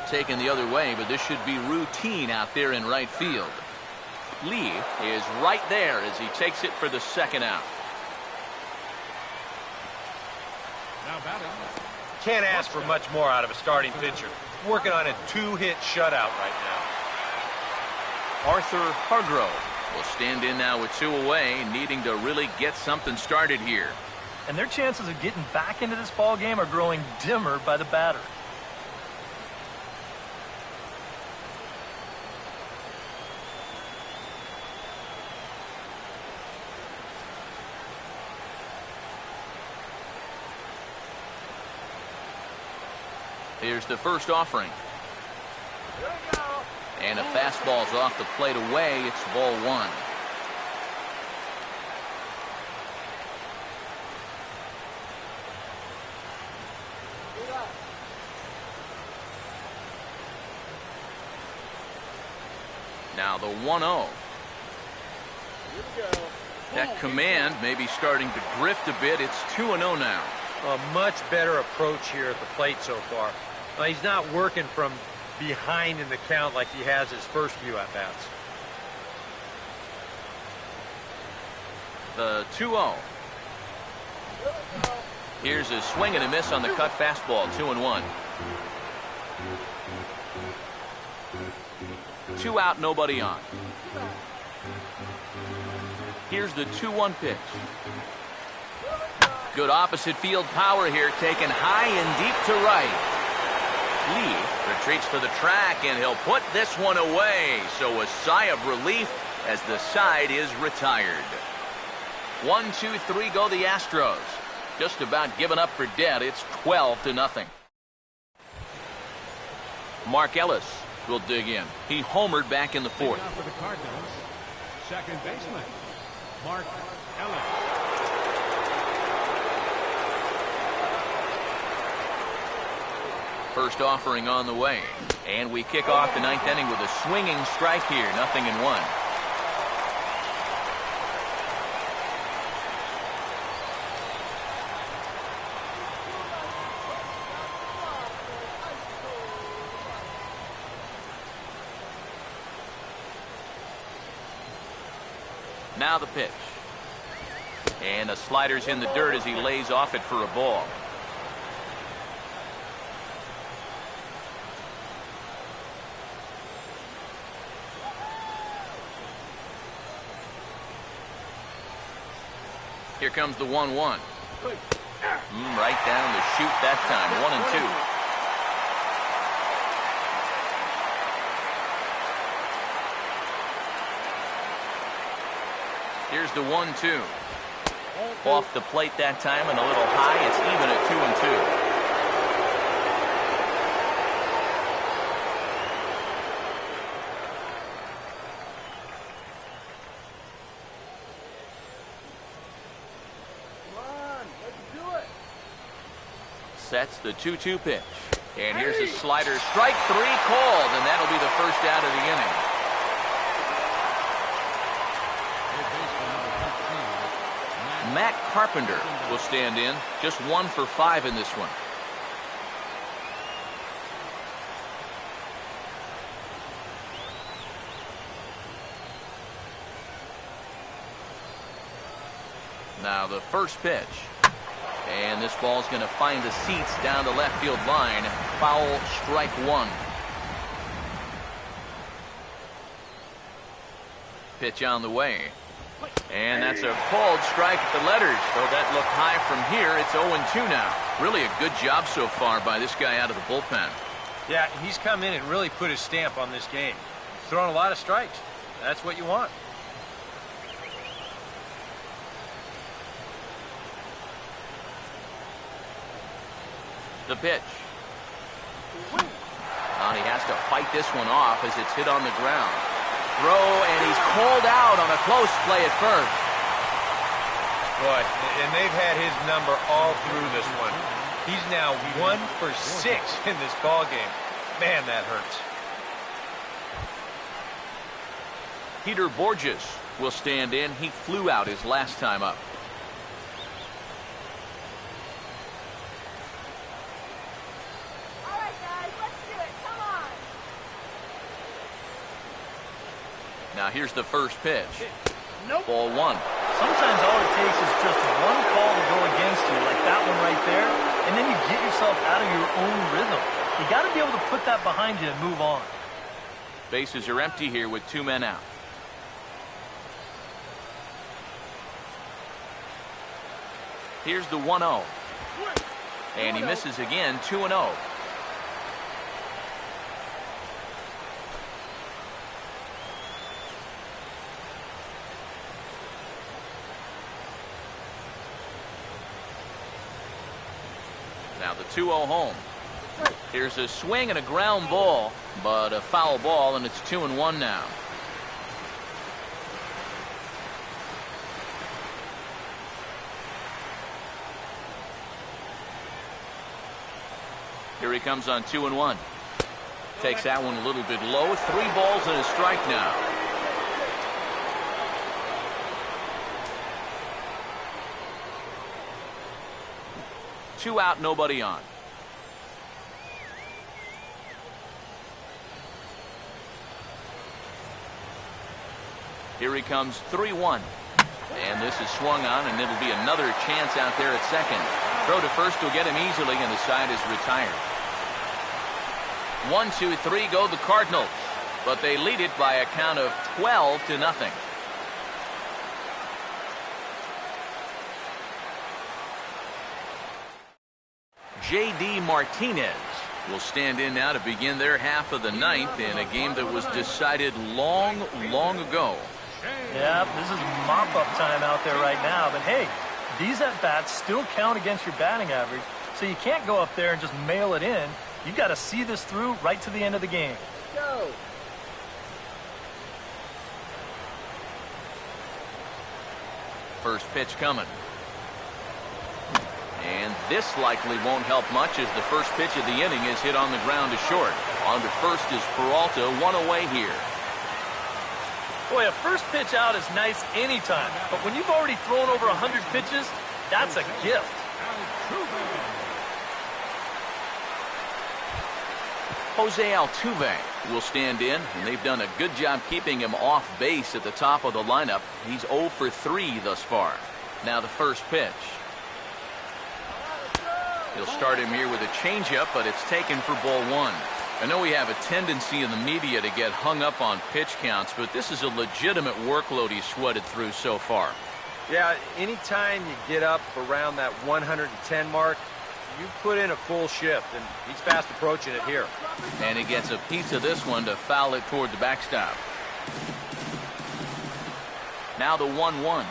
Taken the other way, but this should be routine out there in right field. Lee is right there as he takes it for the second out. Now batting. Can't ask for much more out of a starting pitcher. Working on a 2-hit shutout right now. Arthur Hargrove will stand in now with 2 away, needing to really get something started here. And their chances of getting back into this ball game are growing dimmer by the batter. Here's the first offering. And a fastball's off the plate away. It's ball 1. Now the 1-0. That command may be starting to drift a bit. It's 2-0 now. A much better approach here at the plate so far. He's not working from behind in the count like he has his first few at-bats. The 2-0. Here's a swing and a miss on the cut fastball. 2-1. 2 out, nobody on. Here's the 2-1 pitch. Good opposite field power here, taken high and deep to right. Lee retreats to the track, and he'll put this one away. So a sigh of relief as the side is retired. 1, 2, 3 go the Astros. Just about given up for dead. It's 12-0. Mark Ellis will dig in. He homered back in the fourth. Now for the Cardinals, second baseman, Mark Ellis. First offering on the way. And we kick off the ninth inning with a swinging strike here. 0-1. Now the pitch. And the slider's in the dirt as he lays off it for a ball. Here comes the 1-1. Right down the chute that time. 1-2. Here's the 1-2. Off the plate that time and a little high. It's even at 2-2. Sets the 2-2 pitch. And here's a slider. Strike 3 called, and that'll be the first out of the inning. Matt Carpenter will stand in. Just 1 for 5 in this one. Now the first pitch. And this ball's going to find the seats down the left field line. Foul, strike 1. Pitch on the way. And that's a called strike at the letters. Though that looked high from here, it's 0-2 now. Really a good job so far by this guy out of the bullpen. Yeah, he's come in and really put his stamp on this game. He's thrown a lot of strikes. That's what you want. The pitch. And he has to fight this one off as it's hit on the ground. Throw, and he's called out on a close play at first. Boy, and they've had his number all through this one. He's now 1 for 6 in this ball game. Man, that hurts. Peter Borges will stand in. He flew out his last time up. Now here's the first pitch. Nope. Ball 1. Sometimes all it takes is just one call to go against you, like that one right there, and then you get yourself out of your own rhythm. You got to be able to put that behind you and move on. Bases are empty here with 2 men out. Here's the 1-0. And he misses again. 2-0. Now the 2-0 home. Here's a swing and a ground ball, but a foul ball, and it's 2-1 now. Here he comes on 2-1. Takes that one a little bit low. 3 balls and a strike now. Two out, nobody on. Here he comes, 3-1. And this is swung on, and it'll be another chance out there at second. Throw to first will get him easily, and the side is retired. 1, 2, 3 go the Cardinals, but they lead it by a count of 12-0. J.D. Martinez will stand in now to begin their half of the ninth in a game that was decided long ago. Yeah, this is mop-up time out there right now. But hey, these at-bats still count against your batting average, so you can't go up there and just mail it in. You got to see this through right to the end of the game. Go. First pitch coming. And this likely won't help much as the first pitch of the inning is hit on the ground to short. On to first is Peralta, one away here. Boy, a first pitch out is nice anytime, but when you've already thrown over 100 pitches, that's a gift. Jose Altuve will stand in, and they've done a good job keeping him off base at the top of the lineup. He's 0 for 3 thus far. Now the first pitch. He'll start him here with a changeup, but it's taken for ball 1. I know we have a tendency in the media to get hung up on pitch counts, but this is a legitimate workload he's sweated through so far. Yeah, anytime you get up around that 110 mark, you put in a full shift, and he's fast approaching it here. And he gets a piece of this one to foul it toward the backstop. Now the 1-1.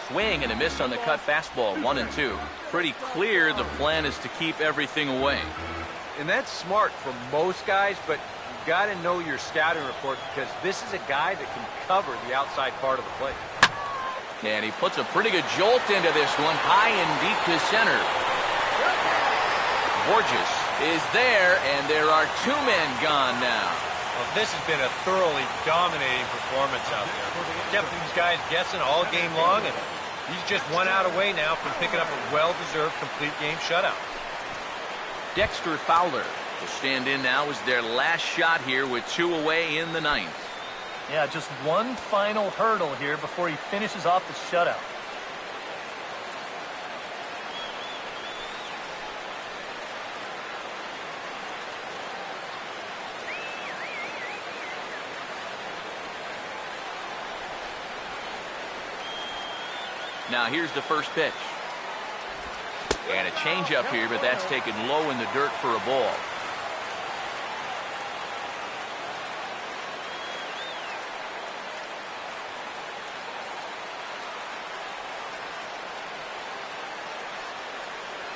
Swing and a miss on the cut fastball, 1-2. Pretty clear the plan is to keep everything away. And that's smart for most guys, but you got to know your scouting report because this is a guy that can cover the outside part of the plate. And he puts a pretty good jolt into this one, high and deep to center. Borges is there, and there are 2 men gone now. Well, this has been a thoroughly dominating performance out there. Kept these guys guessing all game long, and he's just 1 out away now from picking up a well-deserved complete game shutout. Dexter Fowler will stand in now as their last shot here with 2 away in the 9th. Yeah, just one final hurdle here before he finishes off the shutout. Now here's the first pitch. And a changeup here, but that's taken low in the dirt for a ball.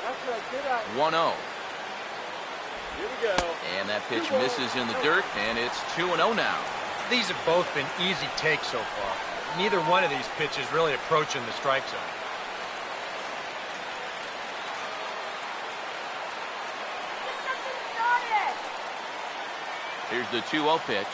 That's right. Get out. 1-0. Here we go. And that pitch misses in the dirt, and it's 2-0 now. These have both been easy takes so far. Neither one of these pitches really approaching the strike zone. Here's the 2-0 pitch.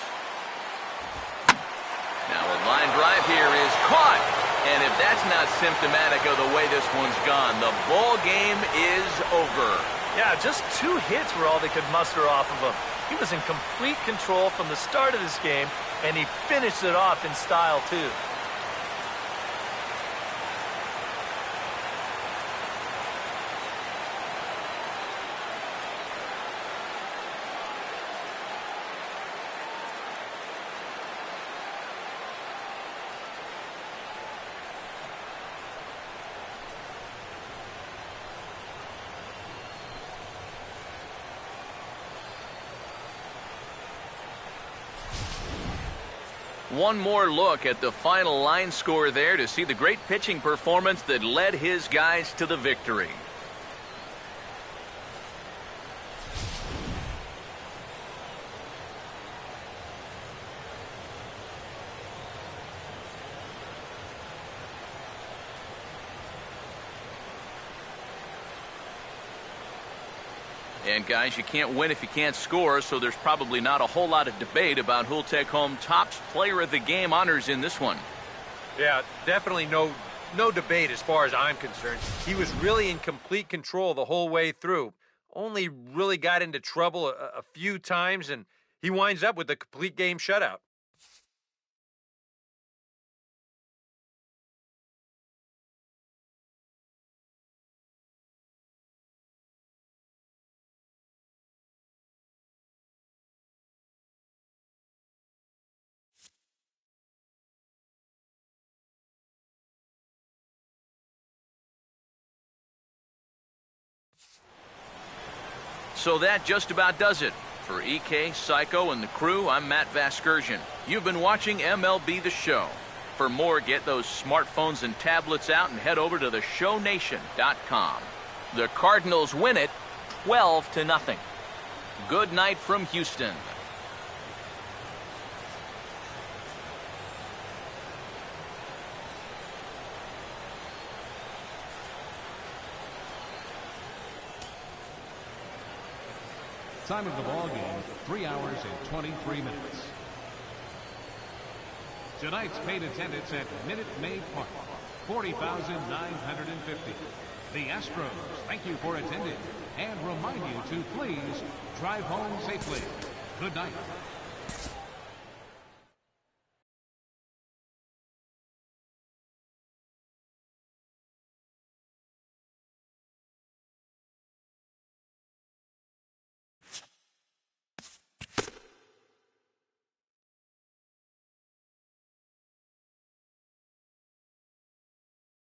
Now a line drive here is caught. And if that's not symptomatic of the way this one's gone, the ball game is over. Yeah, just 2 hits were all they could muster off of him. He was in complete control from the start of this game, and he finished it off in style, too. One more look at the final line score there to see the great pitching performance that led his guys to the victory. And guys, you can't win if you can't score, so there's probably not a whole lot of debate about who'll take home Topps Player of the Game honors in this one. Yeah, definitely no debate as far as I'm concerned. He was really in complete control the whole way through. Only really got into trouble a few times, and he winds up with a complete game shutout. So that just about does it. For EK, Psycho, and the crew, I'm Matt Vasgersian. You've been watching MLB The Show. For more, get those smartphones and tablets out and head over to theshownation.com. The Cardinals win it 12-0. Good night from Houston. Time of the ball game, 3 hours and 23 minutes. Tonight's paid attendance at Minute Maid Park, 40,950. The Astros thank you for attending and remind you to please drive home safely. Good night.